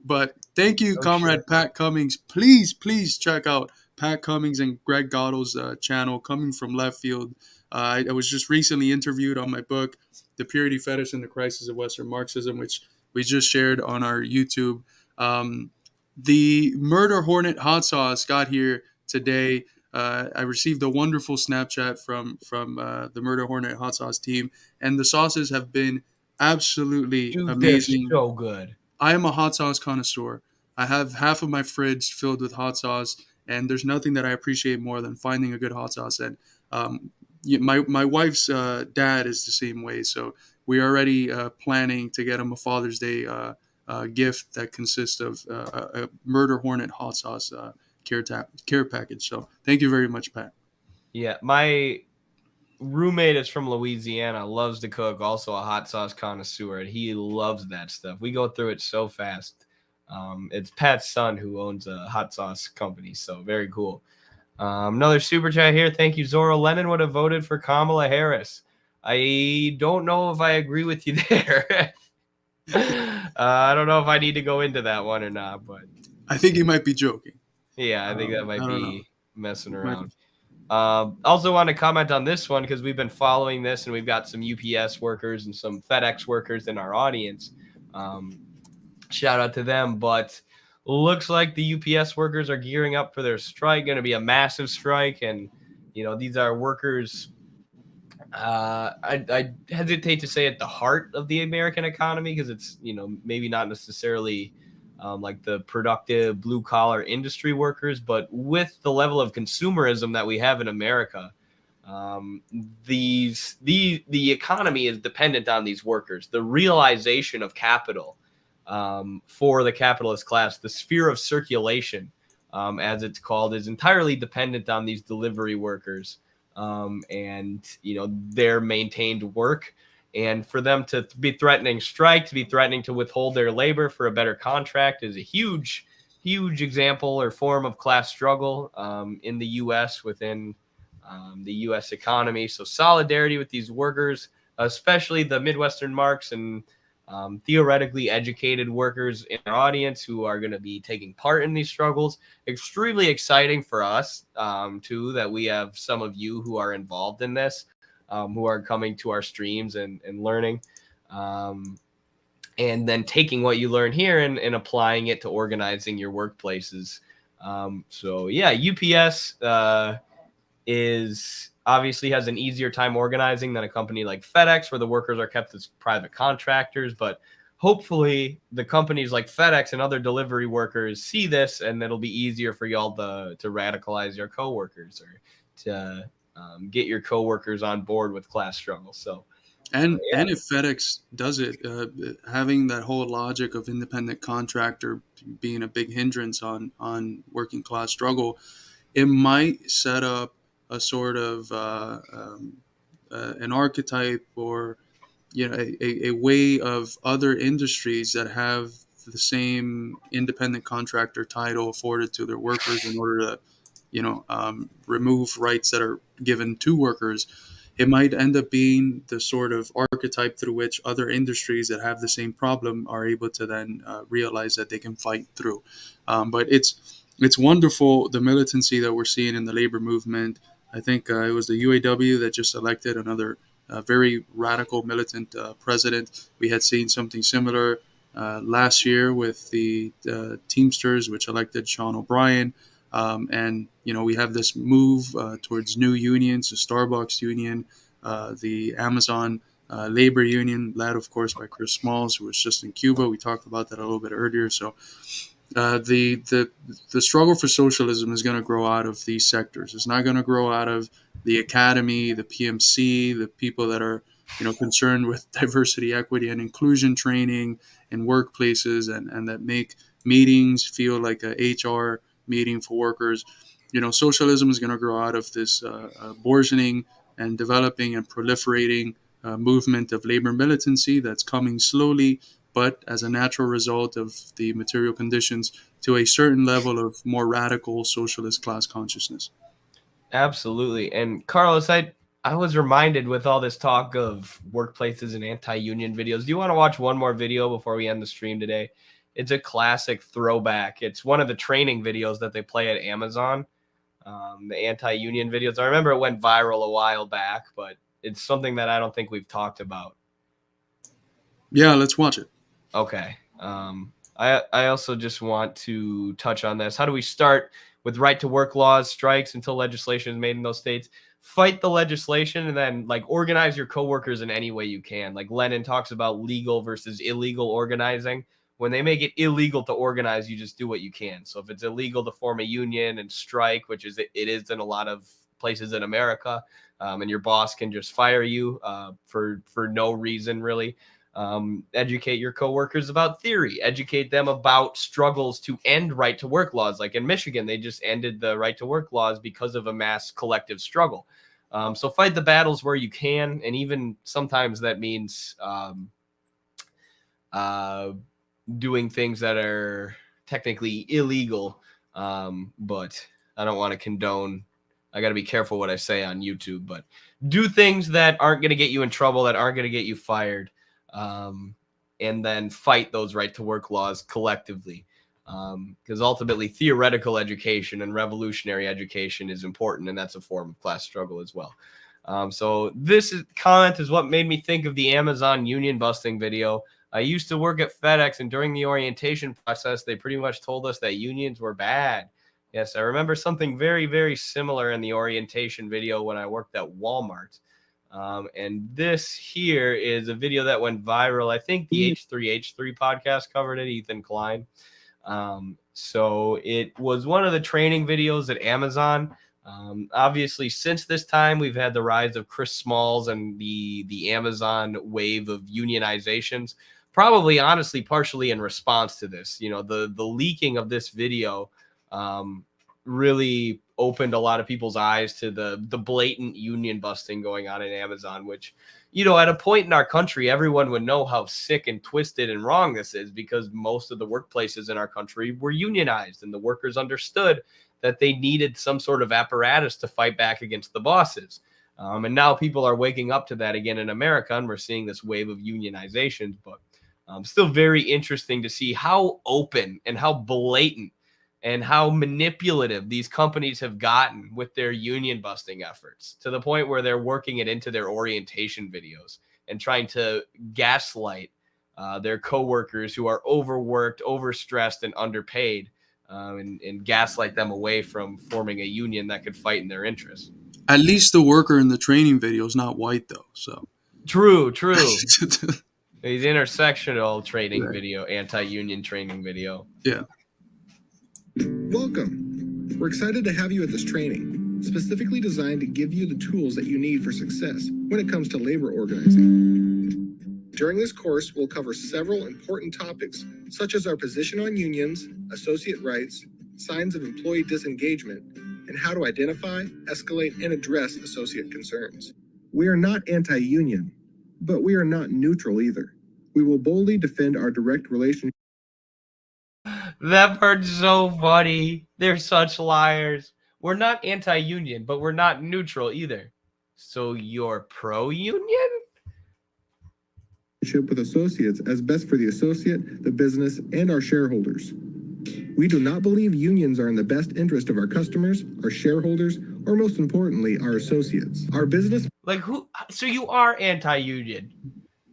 B: But thank you, Comrade Pat Cummings. Please check out Pat Cummings and Greg Gottle's channel, Coming from Left Field. I was just recently interviewed on my book, The Purity Fetish and the Crisis of Western Marxism, which we just shared on our YouTube. The Murder Hornet hot sauce got here today. I received a wonderful Snapchat from the Murder Hornet hot sauce team, and the sauces have been absolutely amazing.
A: They're so good.
B: I am a hot sauce connoisseur. I have half of my fridge filled with hot sauce, and there's nothing that I appreciate more than finding a good hot sauce. And my wife's dad is the same way, so we're already planning to get him a Father's Day gift that consists of a Murder Hornet hot sauce care package. So thank you very much, Pat.
A: Yeah, my roommate is from Louisiana, loves to cook, also a hot sauce connoisseur, and he loves that stuff. We go through it so fast. It's Pat's son who owns a hot sauce company, so very cool. Another super chat here. Thank you, Zorro. Lennon would have voted for Kamala Harris. I don't know if I agree with you there. I don't know if I need to go into that one or not, but
B: I think he might be joking.
A: Yeah, I think that might be messing around. Also want to comment on this one because we've been following this and we've got some UPS workers and some FedEx workers in our audience. Shout out to them. But looks like the UPS workers are gearing up for their strike, going to be a massive strike. And, these are workers, I hesitate to say at the heart of the American economy because it's, maybe not necessarily like the productive blue collar industry workers, but with the level of consumerism that we have in America, the economy is dependent on these workers. The realization of capital for the capitalist class, the sphere of circulation, as it's called, is entirely dependent on these delivery workers and their maintained work. And for them to be threatening strike, to be threatening to withhold their labor for a better contract is a huge, huge example or form of class struggle in the U.S. within the U.S. economy. So solidarity with these workers, especially the Midwestern Marks and theoretically educated workers in our audience who are going to be taking part in these struggles. Extremely exciting for us, too, that we have some of you who are involved in this. Who are coming to our streams and learning, and then taking what you learn here and applying it to organizing your workplaces. UPS is obviously has an easier time organizing than a company like FedEx, where the workers are kept as private contractors. But hopefully the companies like FedEx and other delivery workers see this, and it'll be easier for y'all to radicalize your coworkers or to get your coworkers on board with class struggle.
B: And if FedEx does it, having that whole logic of independent contractor being a big hindrance on working class struggle, it might set up a sort of an archetype or a way of other industries that have the same independent contractor title afforded to their workers in order to remove rights that are given to workers. It might end up being the sort of archetype through which other industries that have the same problem are able to then realize that they can fight through. But it's wonderful, the militancy that we're seeing in the labor movement. I think it was the UAW that just elected another very radical militant president. We had seen something similar last year with the Teamsters, which elected Sean O'Brien. And we have this move towards new unions, the Starbucks union, the Amazon labor union, led of course by Chris Smalls, who was just in Cuba. We talked about that a little bit earlier. So the struggle for socialism is going to grow out of these sectors. It's not going to grow out of the academy, the PMC, the people that are concerned with diversity, equity, and inclusion training in workplaces, and that make meetings feel like a HR meeting for workers. Socialism is going to grow out of this burgeoning and developing and proliferating movement of labor militancy that's coming slowly, but as a natural result of the material conditions, to a certain level of more radical socialist class consciousness.
A: Absolutely. And Carlos, I was reminded with all this talk of workplaces and anti-union videos. Do you want to watch one more video before we end the stream today? It's a classic throwback. It's one of the training videos that they play at Amazon, the anti-union videos. I remember it went viral a while back, but it's something that I don't think we've talked about.
B: Yeah, let's watch it.
A: Okay. I also just want to touch on this. How do we start with right to work laws, strikes until legislation is made in those states? Fight the legislation and then organize your coworkers in any way you can. Like Lenin talks about legal versus illegal organizing. When they make it illegal to organize, you just do what you can. So if it's illegal to form a union and strike, which it is in a lot of places in America, and your boss can just fire you for no reason really. Educate your coworkers about theory. Educate them about struggles to end right to work laws. Like in Michigan, they just ended the right to work laws because of a mass collective struggle. So fight the battles where you can, and even sometimes that means doing things that are technically illegal, but I don't want to condone. I got to be careful what I say on YouTube, but do things that aren't going to get you in trouble, that aren't going to get you fired, and then fight those right to work laws collectively. because ultimately theoretical education and revolutionary education is important, and that's a form of class struggle as well. So this comment is what made me think of the Amazon union busting video. I used to work at FedEx, and during the orientation process, they pretty much told us that unions were bad. Yes, I remember something very, very similar in the orientation video when I worked at Walmart. And this here is a video that went viral. I think the H3H3 podcast covered it, Ethan Klein. So it was one of the training videos at Amazon. Obviously, since this time, we've had the rise of Chris Smalls and the Amazon wave of unionizations. Probably, honestly, partially in response to this. You know, the leaking of this video really opened a lot of people's eyes to the blatant union busting going on in Amazon, which, you know, at a point in our country, everyone would know how sick and twisted and wrong this is, because most of the workplaces in our country were unionized, and the workers understood that they needed some sort of apparatus to fight back against the bosses. And now people are waking up to that again in America, and we're seeing this wave of unionizations. But still very interesting to see how open and how blatant and how manipulative these companies have gotten with their union busting efforts, to the point where they're working it into their orientation videos and trying to gaslight their coworkers who are overworked, overstressed, and underpaid, and gaslight them away from forming a union that could fight in their interests.
B: At least the worker in the training video is not white, though. So
A: true. He's intersectional training video, anti-union training video.
B: Yeah.
F: Welcome. We're excited to have you at this training, specifically designed to give you the tools that you need for success when it comes to labor organizing. During this course, we'll cover several important topics, such as our position on unions, associate rights, signs of employee disengagement, and how to identify, escalate, and address associate concerns. We are not anti-union, but we are not neutral either. We will boldly defend our direct relationship.
A: That part's so funny. They're such liars. We're not anti-union, but we're not neutral either. So you're pro-union?
F: With associates as best for the associate, the business, and our shareholders. We do not believe unions are in the best interest of our customers, our shareholders, or most importantly, our associates. Our business.
A: Like who? So you are anti-union.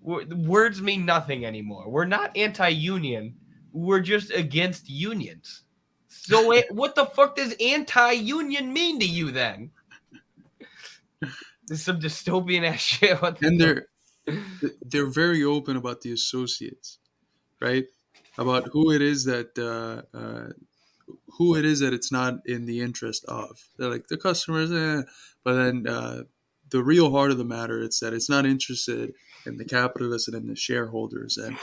A: Words mean nothing anymore. We're not anti-union. We're just against unions. So what the fuck does anti-union mean to you then? There's some dystopian ass shit.
B: And they're very open about the associates, right? About who it is that it's not in the interest of. They're like the customers, but then the real heart of the matter is that it's not interested in the capitalists and in the shareholders, and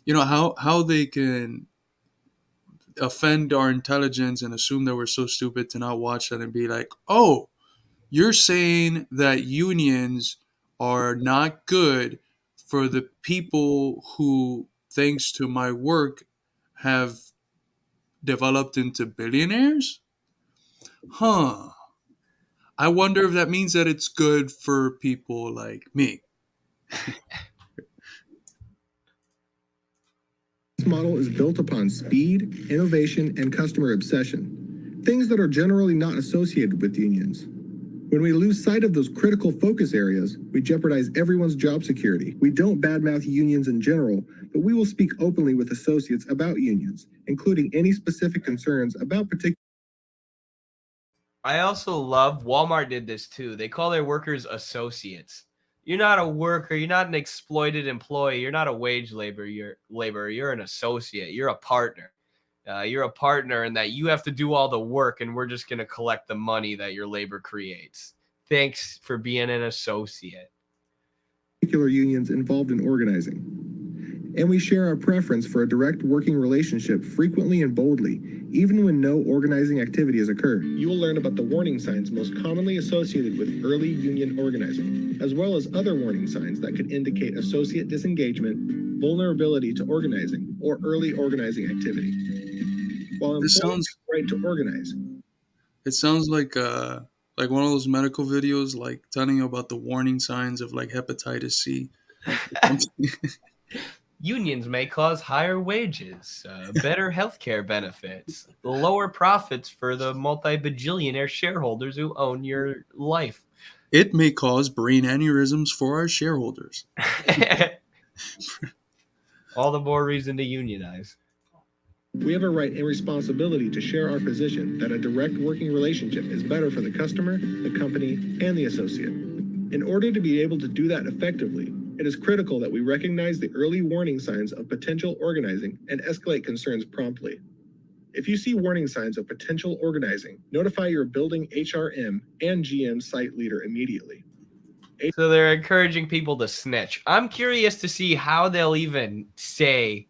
B: you know how they can offend our intelligence and assume that we're so stupid to not watch that and be like, oh, you're saying that unions are not good for the people who, thanks to my work, have developed into billionaires? Huh. I wonder if that means that it's good for people like me.
F: This model is built upon speed, innovation, and customer obsession, things that are generally not associated with unions. When we lose sight of those critical focus areas, we jeopardize everyone's job security. We don't badmouth unions in general, but we will speak openly with associates about unions, including any specific concerns about particular.
A: I also love Walmart did this too. They call their workers associates. You're not a worker. You're not an exploited employee. You're not a wage laborer. You're an associate. You're a partner. You're a partner in that you have to do all the work, and we're just going to collect the money that your labor creates. Thanks for being an associate.
F: Particular unions involved in organizing. And we share our preference for a direct working relationship frequently and boldly, even when no organizing activity has occurred. You will learn about the warning signs most commonly associated with early union organizing, as well as other warning signs that could indicate associate disengagement, vulnerability to organizing, or early organizing activity. While
B: This sounds
F: right to organize.
B: It sounds like one of those medical videos, like telling you about the warning signs of like hepatitis C.
A: Unions may cause higher wages, better healthcare benefits, lower profits for the multi-bajillionaire shareholders who own your life.
B: It may cause brain aneurysms for our shareholders.
A: All the more reason to unionize.
F: We have a right and responsibility to share our position that a direct working relationship is better for the customer, the company, and the associate. In order to be able to do that effectively, it is critical that we recognize the early warning signs of potential organizing and escalate concerns promptly. If you see warning signs of potential organizing, notify your building HRM and GM site leader immediately.
A: So they're encouraging people to snitch. I'm curious to see how they'll even say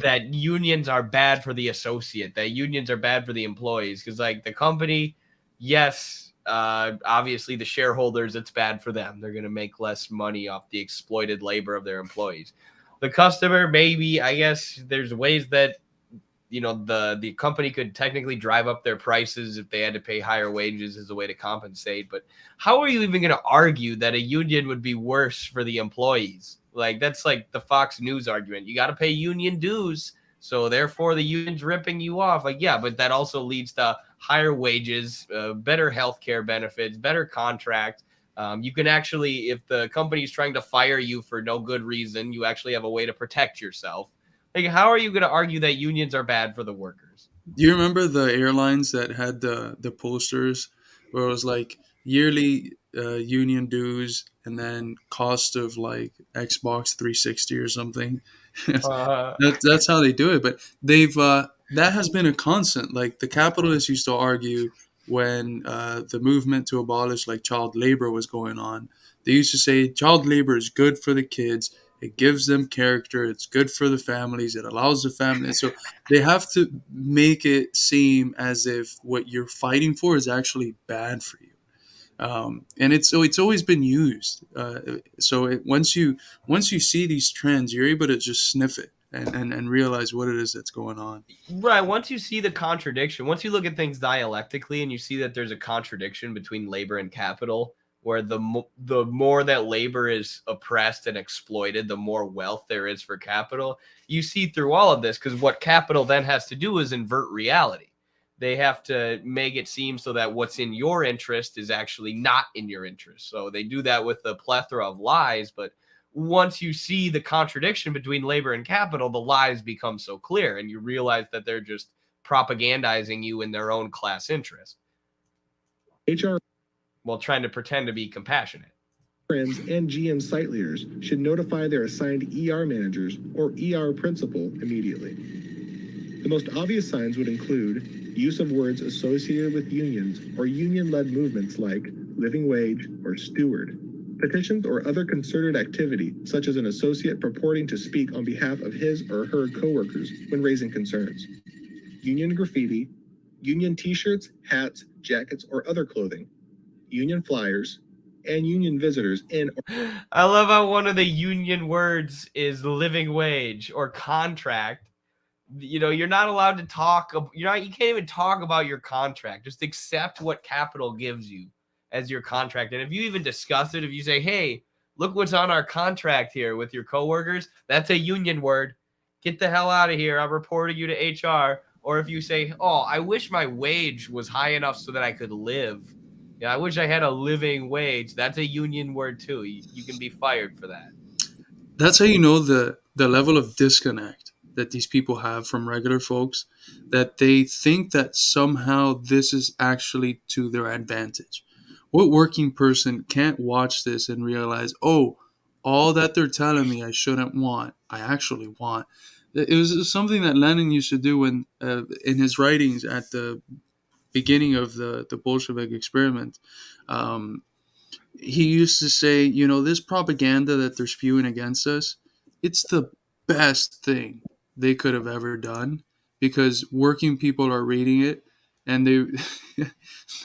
A: that unions are bad for the associate, that unions are bad for the employees. Because, like, the company, yes, obviously the shareholders, it's bad for them. They're going to make less money off the exploited labor of their employees. The customer, maybe, I guess there's ways that, you know, the company could technically drive up their prices if they had to pay higher wages as a way to compensate. But how are you even going to argue that a union would be worse for the employees? Like, that's like the Fox News argument. You got to pay union dues, so therefore the union's ripping you off. Like, yeah, but that also leads to higher wages, better healthcare benefits, better contract. You can actually, if the company's trying to fire you for no good reason, you actually have a way to protect yourself. Like, how are you going to argue that unions are bad for the workers?
B: Do you remember the airlines that had the posters where it was like yearly union dues and then cost of like Xbox 360 or something?
A: Uh,
B: That's how they do it. But they've that has been a constant. Like the capitalists used to argue when the movement to abolish like child labor was going on. They used to say child labor is good for the kids. It gives them character. It's good for the families. It allows the family. So they have to make it seem as if what you're fighting for is actually bad for you. And it's always been used. Once you see these trends, you're able to just sniff it and realize what it is that's going on.
A: right. Once you see the contradiction, once you look at things dialectically and you see that there's a contradiction between labor and capital, where the more that labor is oppressed and exploited, the more wealth there is for capital. You see through all of this, because what capital then has to do is invert reality. They have to make it seem so that what's in your interest is actually not in your interest. So they do that with a plethora of lies. But once you see the contradiction between labor and capital, the lies become so clear, and you realize that they're just propagandizing you in their own class interest
F: HR
A: while trying to pretend to be compassionate.
F: friends and GM site leaders should notify their assigned ER managers or ER principal immediately. The most obvious signs would include use of words associated with unions or union-led movements like living wage or steward, petitions or other concerted activity such as an associate purporting to speak on behalf of his or her coworkers when raising concerns, union graffiti, union t-shirts, hats, jackets, or other clothing, union flyers, and union visitors in or
A: I love how one of the union words is living wage or contract. You know, you're not allowed to talk. You can't even talk about your contract. Just accept what capital gives you as your contract. And if you even discuss it, if you say, hey, look what's on our contract here with your coworkers, that's a union word. Get the hell out of here. I'm reporting you to HR. Or if you say, oh, I wish my wage was high enough so that I could live. Yeah, I wish I had a living wage. That's a union word too. You can be fired for that.
B: That's how you know the level of disconnect that these people have from regular folks, that they think that somehow this is actually to their advantage. What working person can't watch this and realize, oh, all that they're telling me I shouldn't want, I actually want? It was something that Lenin used to do when, in his writings at the beginning of the Bolshevik experiment. He used to say, you know, this propaganda that they're spewing against us, it's the best thing they could have ever done, because working people are reading it, and they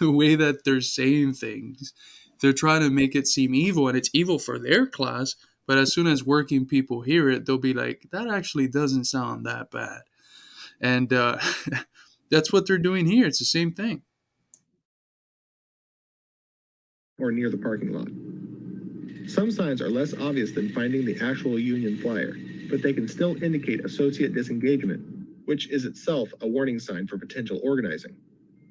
B: the way that they're saying things, they're trying to make it seem evil, and it's evil for their class. But as soon as working people hear it, they'll be like, that actually doesn't sound that bad. And that's what they're doing here. It's the same thing.
F: or near the parking lot. Some signs are less obvious than finding the actual union flyer, but they can still indicate associate disengagement, which is itself a warning sign for potential organizing.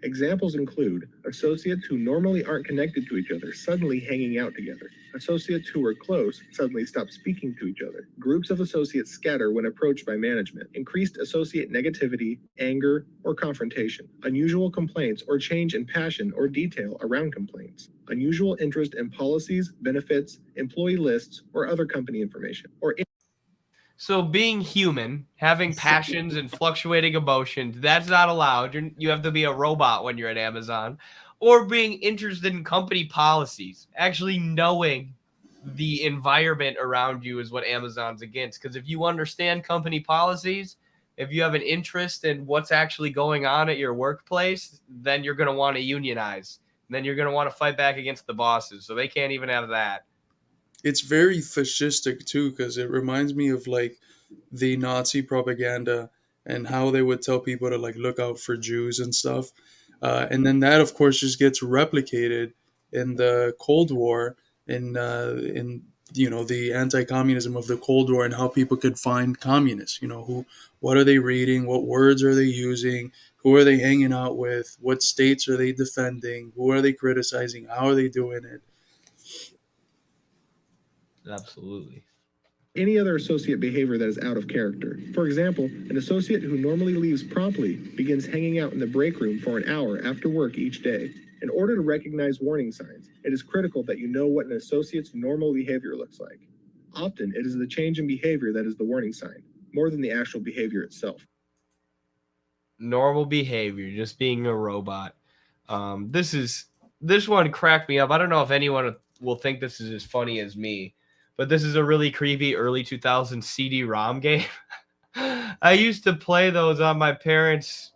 F: Examples include associates who normally aren't connected to each other suddenly hanging out together. Associates who are close suddenly stop speaking to each other. Groups of associates scatter when approached by management. Increased associate negativity, anger, or confrontation. Unusual complaints or change in passion or detail around complaints. Unusual interest in policies, benefits, employee lists, or other company information. Or
A: So being human, having passions and fluctuating emotions, that's not allowed. You have to be a robot when you're at Amazon. Or being interested in company policies, actually knowing the environment around you is what Amazon's against. Because if you understand company policies, if you have an interest in what's actually going on at your workplace, then you're going to want to unionize. And then you're going to want to fight back against the bosses. So they can't even have that.
B: It's very fascistic too, because it reminds me of like the Nazi propaganda and how they would tell people to like look out for Jews and stuff. And then that, of course, just gets replicated in the Cold War, in the anti-communism of the Cold War, and how people could find communists. What are they reading? What words are they using? Who are they hanging out with? What states are they defending? Who are they criticizing? How are they doing it?
A: Absolutely.
F: any other associate behavior that is out of character. For example, an associate who normally leaves promptly begins hanging out in the break room for an hour after work each day. In order to recognize warning signs, it is critical that you know what an associate's normal behavior looks like. Often, it is the change in behavior that is the warning sign, more than the actual behavior itself.
A: Normal behavior, just being a robot. This one cracked me up. I don't know if anyone will think this is as funny as me, but this is a really creepy early 2000s CD-ROM game. I used to play those on my parents'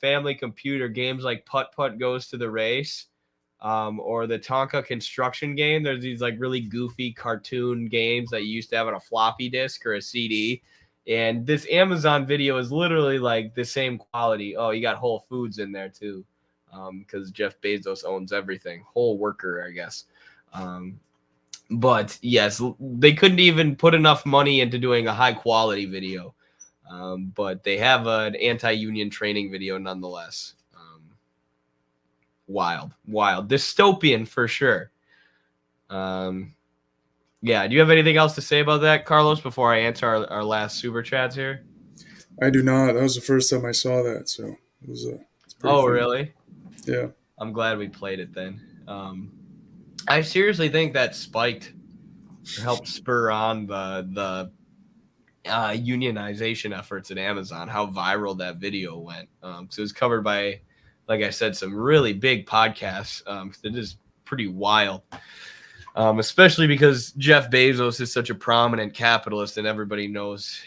A: family computer, games like Putt Putt Goes to the Race, or the Tonka construction game. There's these like really goofy cartoon games that you used to have on a floppy disk or a CD. And this Amazon video is literally like the same quality. Oh, you got Whole Foods in there too, because Jeff Bezos owns everything. Whole worker, I guess. But yes, they couldn't even put enough money into doing a high quality video. But they have an anti-union training video nonetheless. Wild, dystopian for sure. Yeah, do you have anything else to say about that, Carlos, before I answer our last super chats here?
B: I do not. That was the first time I saw that, so it's pretty
A: Oh,
B: funny.
A: really?
B: Yeah.
A: I'm glad we played it then. I seriously think that spiked or helped spur on the unionization efforts at Amazon, how viral that video went. So it was covered by, like I said, some really big podcasts. It is pretty wild. Especially because Jeff Bezos is such a prominent capitalist and everybody knows,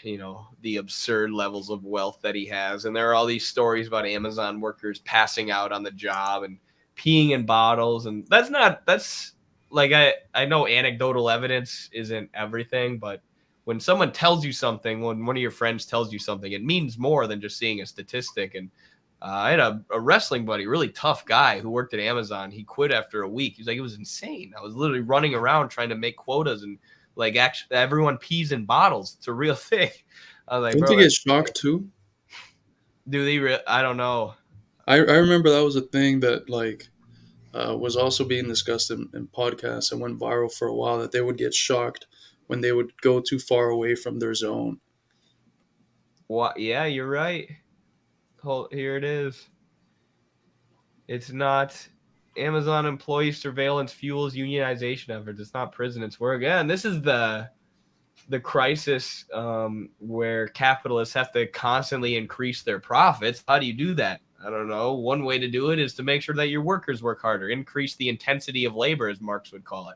A: the absurd levels of wealth that he has. And there are all these stories about Amazon workers passing out on the job and peeing in bottles. And that's like, I know anecdotal evidence isn't everything, but when someone tells you something, when one of your friends tells you something, it means more than just seeing a statistic. And I had a wrestling buddy, really tough guy who worked at Amazon. He quit after a week. He's like, it was insane. I was literally running around trying to make quotas, and like actually everyone pees in bottles. It's a real thing. I was like,
B: Don't
A: bro,
B: they get shocked too?
A: do they? I don't know.
B: I remember that was a thing that like was also being discussed in podcasts and went viral for a while, that they would get shocked when they would go too far away from their zone.
A: What? Yeah, you're right. Here it is. It's not Amazon employee surveillance fuels unionization efforts. It's not prison. It's work. Again, this is the crisis where capitalists have to constantly increase their profits. How do you do that? I don't know. One way to do it is to make sure that your workers work harder, increase the intensity of labor, as Marx would call it.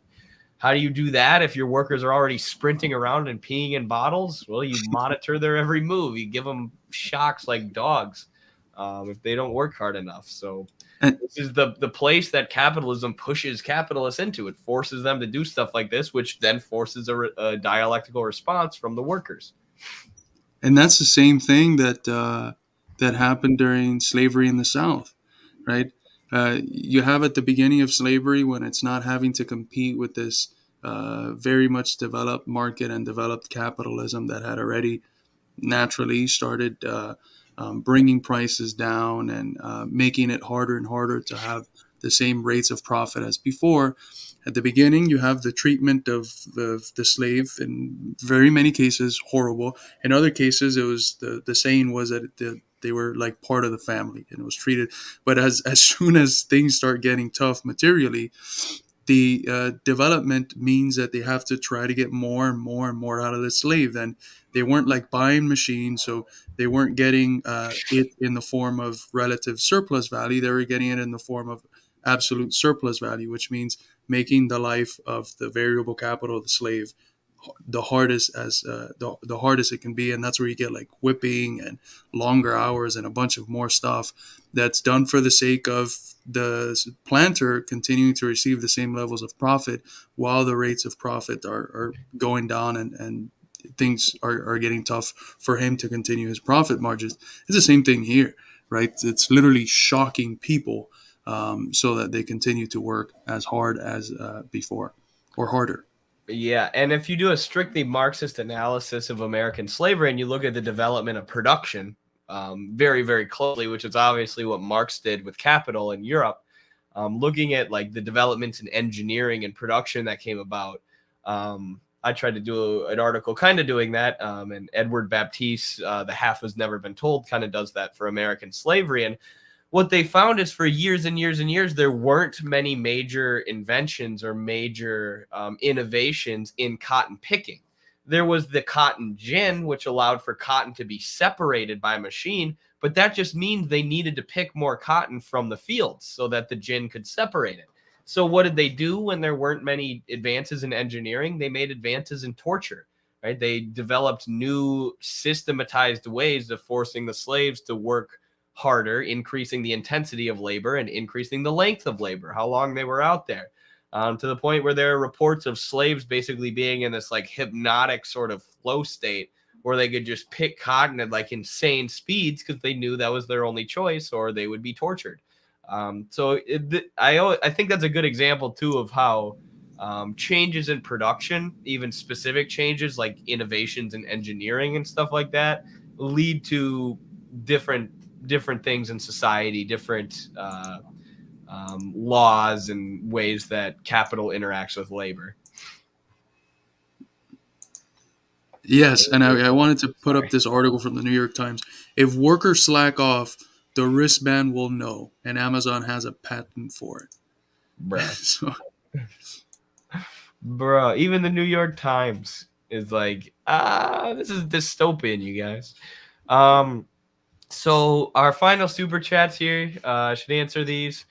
A: How do you do that if your workers are already sprinting around and peeing in bottles? Well, you monitor their every move. You give them shocks like dogs if they don't work hard enough. So this is the place that capitalism pushes capitalists into. It forces them to do stuff like this, which then forces a dialectical response from the workers.
B: And that's the same thing that that happened during slavery in the South, right? You have at the beginning of slavery, when it's not having to compete with this very much developed market and developed capitalism that had already naturally started bringing prices down and making it harder and harder to have the same rates of profit as before. At the beginning, you have the treatment of the slave, in very many cases horrible. In other cases, it was the saying was that they were like part of the family and it was treated. But as soon as things start getting tough materially, the development means that they have to try to get more and more and more out of the slave. And they weren't like buying machines, so they weren't getting it in the form of relative surplus value. They were getting it in the form of absolute surplus value, which means making the life of the variable capital of the slave the hardest as the hardest it can be. And that's where you get like whipping and longer hours and a bunch of more stuff that's done for the sake of the planter continuing to receive the same levels of profit while the rates of profit are going down, and things are getting tough for him to continue his profit margins. It's the same thing here, right? It's literally shocking people so that they continue to work as hard as before or harder.
A: Yeah, and if you do a strictly Marxist analysis of American slavery and you look at the development of production very, very closely, which is obviously what Marx did with capital in Europe, looking at like the developments in engineering and production that came about, I tried to do an article kind of doing that, and Edward Baptiste, The Half Has Never Been Told, kind of does that for American slavery. And what they found is for years and years and years, there weren't many major inventions or major innovations in cotton picking. There was the cotton gin, which allowed for cotton to be separated by a machine, but that just means they needed to pick more cotton from the fields so that the gin could separate it. So what did they do when there weren't many advances in engineering? They made advances in torture, right? They developed new systematized ways of forcing the slaves to work harder, increasing the intensity of labor and increasing the length of labor, how long they were out there, to the point where there are reports of slaves basically being in this like hypnotic sort of flow state where they could just pick cotton at like insane speeds because they knew that was their only choice or they would be tortured. I think that's a good example too of how changes in production, even specific changes like innovations in engineering and stuff like that, lead to different things in society, different laws and ways that capital interacts with labor.
B: Yes, and I wanted to put up this article from the New York Times. If workers slack off, the wristband will know, and Amazon has a patent for it.
A: Bruh. Bruh, even the New York Times is like, this is dystopian, you guys. So our final super chats here should answer these.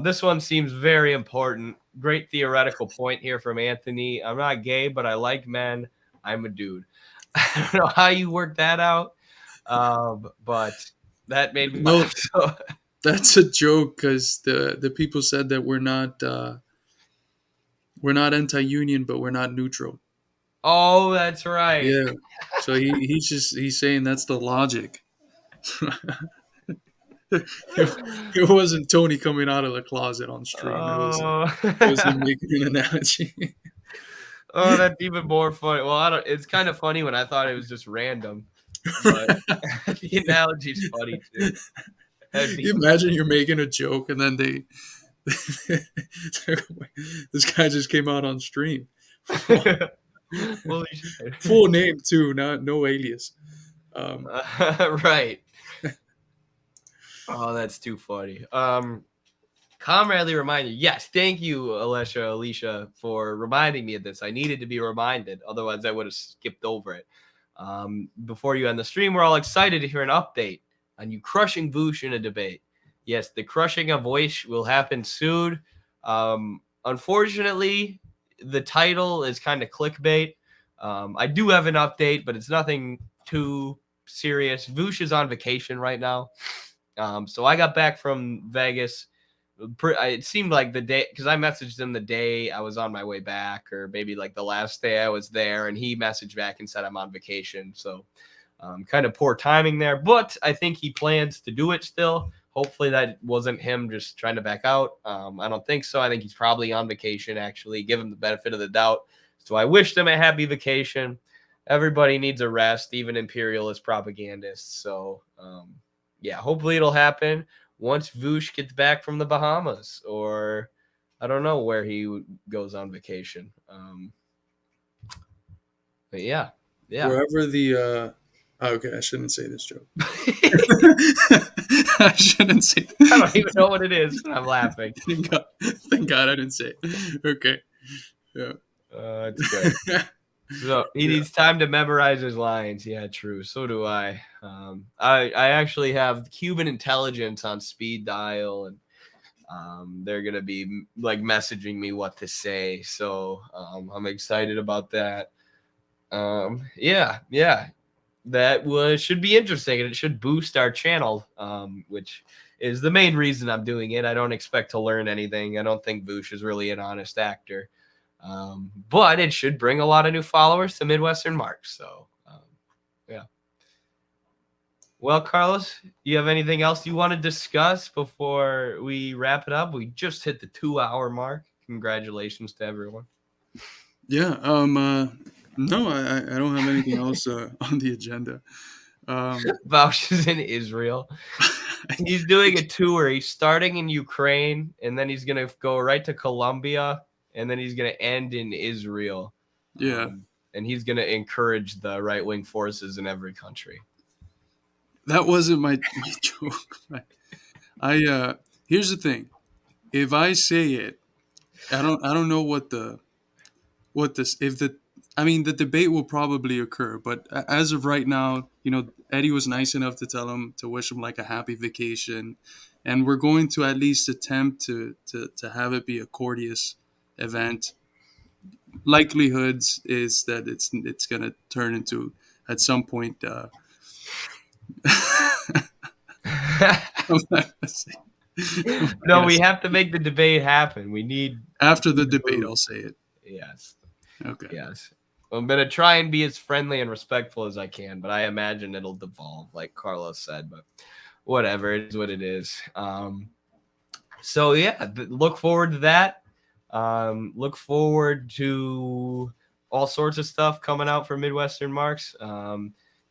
A: This one seems very important. Great theoretical point here from Anthony. I'm not gay, but I like men. I'm a dude. I don't know how you work that out, but that made me laugh. So.
B: That's a joke because the people said that we're not anti-union, but we're not neutral.
A: Oh, that's right.
B: Yeah. So he's saying that's the logic. It wasn't Tony coming out of the closet on stream. It was him making an analogy.
A: Oh, that's even more funny. Well, it's kind of funny when I thought it was just random, but the analogy's funny too.
B: You imagine you're making a joke and then this guy just came out on stream.
A: Holy shit.
B: Full name too, no alias.
A: Right. Oh, that's too funny. Comradely reminder. Yes, thank you, Alicia, for reminding me of this. I needed to be reminded. Otherwise, I would have skipped over it. Before you end the stream, we're all excited to hear an update on you crushing Vaush in a debate. Yes, the crushing of Vaush will happen soon. Unfortunately, the title is kind of clickbait. I do have an update, but it's nothing too serious. Vaush is on vacation right now. So I got back from Vegas. It seemed like the day, because I messaged him the day I was on my way back, or maybe like the last day I was there, and he messaged back and said I'm on vacation. So kind of poor timing there, but I think he plans to do it still. hopefully that wasn't him just trying to back out. I don't think so. I think he's probably on vacation, actually. Give him the benefit of the doubt. So I wished him a happy vacation. Everybody needs a rest, even imperialist propagandists. So, yeah, hopefully it'll happen once Vaush gets back from the Bahamas, or I don't know where he goes on vacation. But yeah.
B: Wherever the okay, I shouldn't say this joke. I shouldn't say.
A: I don't even know what it is. I'm laughing.
B: Thank God I didn't say it. Okay. Yeah.
A: It's good. So he needs time to memorize his lines. Yeah, true. So do I. I actually have Cuban intelligence on speed dial, and they're gonna be like messaging me what to say. So I'm excited about that. Yeah. That should be interesting, and it should boost our channel, which is the main reason I'm doing it. I don't expect to learn anything. I don't think Vaush is really an honest actor. But it should bring a lot of new followers to Midwestern Marks. So, yeah. Well, Carlos, you have anything else you want to discuss before we wrap it up? We just hit the 2-hour mark. Congratulations to everyone.
B: Yeah. No, I don't have anything else on the agenda.
A: Vaush is in Israel. He's doing a tour. He's starting in Ukraine, and then he's going to go right to Colombia, and then he's going to end in Israel.
B: Yeah.
A: And he's going to encourage the right-wing forces in every country.
B: That wasn't my joke. Here's the thing. If I say it, I don't know the debate will probably occur, but as of right now, Eddie was nice enough to tell him to wish him like a happy vacation, and we're going to at least attempt to have it be a courteous event. Likelihoods is that it's going to turn into at some point.
A: No, we have to make the debate happen. We need
B: after the debate. I'll say it.
A: Yes.
B: Okay.
A: Yes. I'm gonna try and be as friendly and respectful as I can, but I imagine it'll devolve, like Carlos said. But whatever, it is what it is. So yeah, look forward to that. Look forward to all sorts of stuff coming out for Midwestern Marks.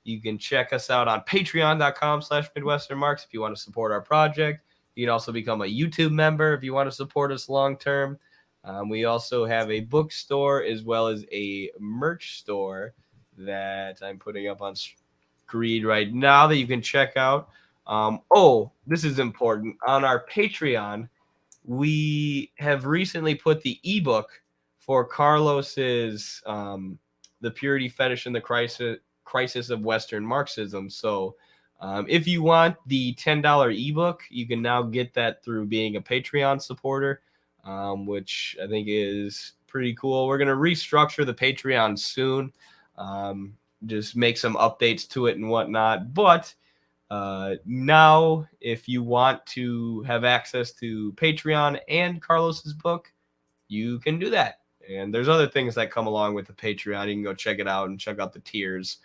A: You can check us out on patreon.com/Midwestern Marks if you want to support our project. You can also become a YouTube member if you want to support us long term. We also have a bookstore as well as a merch store that I'm putting up on screen right now that you can check out. This is important. On our Patreon, we have recently put the ebook for Carlos's The Purity, Fetish, and the Crisis of Western Marxism. So if you want the $10 ebook, you can now get that through being a Patreon supporter. Which I think is pretty cool. We're going to restructure the Patreon soon, just make some updates to it and whatnot. But now, if you want to have access to Patreon and Carlos's book, you can do that. And there's other things that come along with the Patreon. You can go check it out and check out the tiers.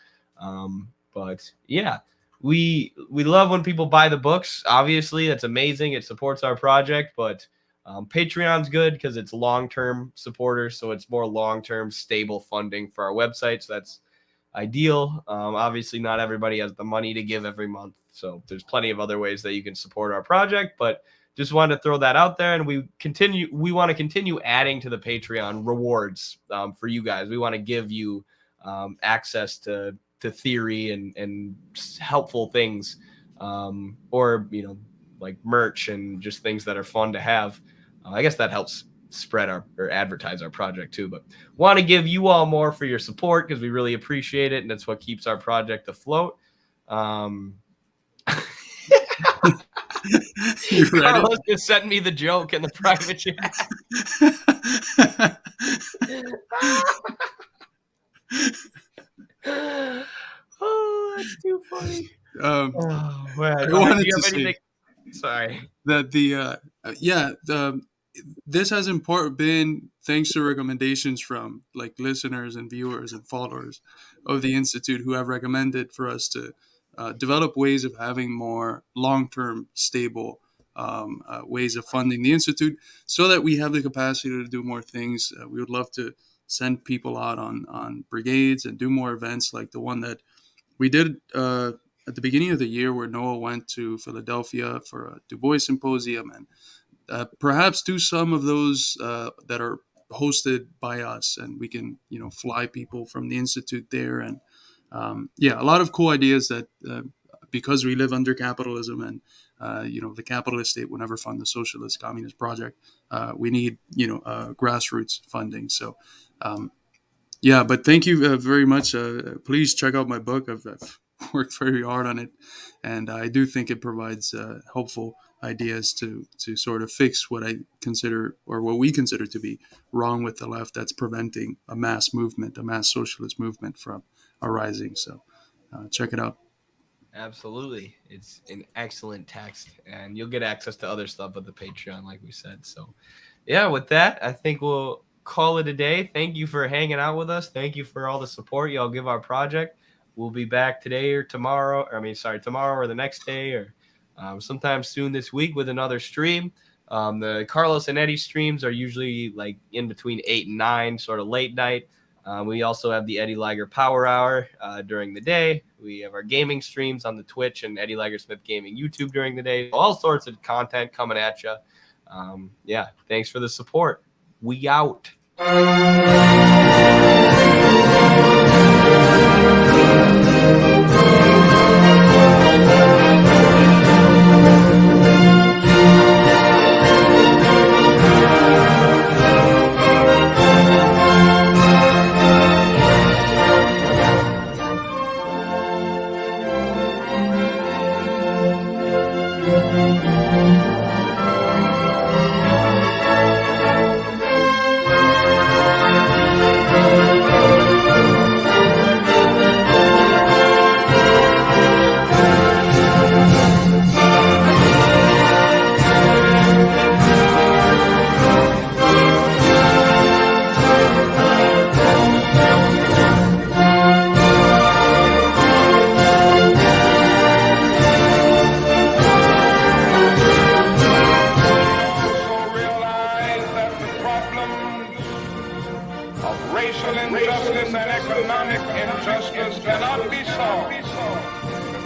A: But yeah, we love when people buy the books. Obviously, that's amazing. It supports our project, but Patreon's good because it's long-term supporters, so it's more long-term, stable funding for our website. So that's ideal. Obviously, not everybody has the money to give every month, so there's plenty of other ways that you can support our project. But just wanted to throw that out there, and we want to continue adding to the Patreon rewards for you guys. We want to give you access to theory and helpful things, or like merch and just things that are fun to have. I guess that helps spread or advertise our project too, but want to give you all more for your support because we really appreciate it, and that's what keeps our project afloat. Carlos just sent me the joke in the private chat. Oh, that's too funny.
B: I wanted to say
A: sorry
B: that this has been thanks to recommendations from like listeners and viewers and followers of the Institute who have recommended for us to develop ways of having more long-term, stable ways of funding the Institute so that we have the capacity to do more things. We would love to send people out on brigades and do more events like the one that we did at the beginning of the year, where Noah went to Philadelphia for a Du Bois symposium, and perhaps do some of those that are hosted by us, and we can fly people from the Institute there. And a lot of cool ideas that because we live under capitalism, and the capitalist state will never fund the socialist communist project, we need grassroots funding. So but thank you very much. Please check out my book. I've worked very hard on it, and I do think it provides helpful ideas to sort of fix what I consider, or what we consider, to be wrong with the left, that's preventing a mass movement, a mass socialist movement, from arising. So check it out.
A: Absolutely. It's an excellent text, and you'll get access to other stuff with the Patreon, like we said. So with that, I think we'll call it a day. Thank you for hanging out with us. Thank you for all the support y'all give our project. We'll be back today or tomorrow. Tomorrow or the next day, or sometime soon this week with another stream. The Carlos and Eddie streams are usually like in between 8 and 9, sort of late night. We also have the Eddie Liger Power Hour during the day. We have our gaming streams on the Twitch and Eddie Liger Smith Gaming YouTube during the day. All sorts of content coming at you. Thanks for the support. We out.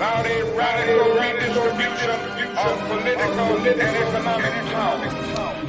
G: Without a radical redistribution of political and economic power.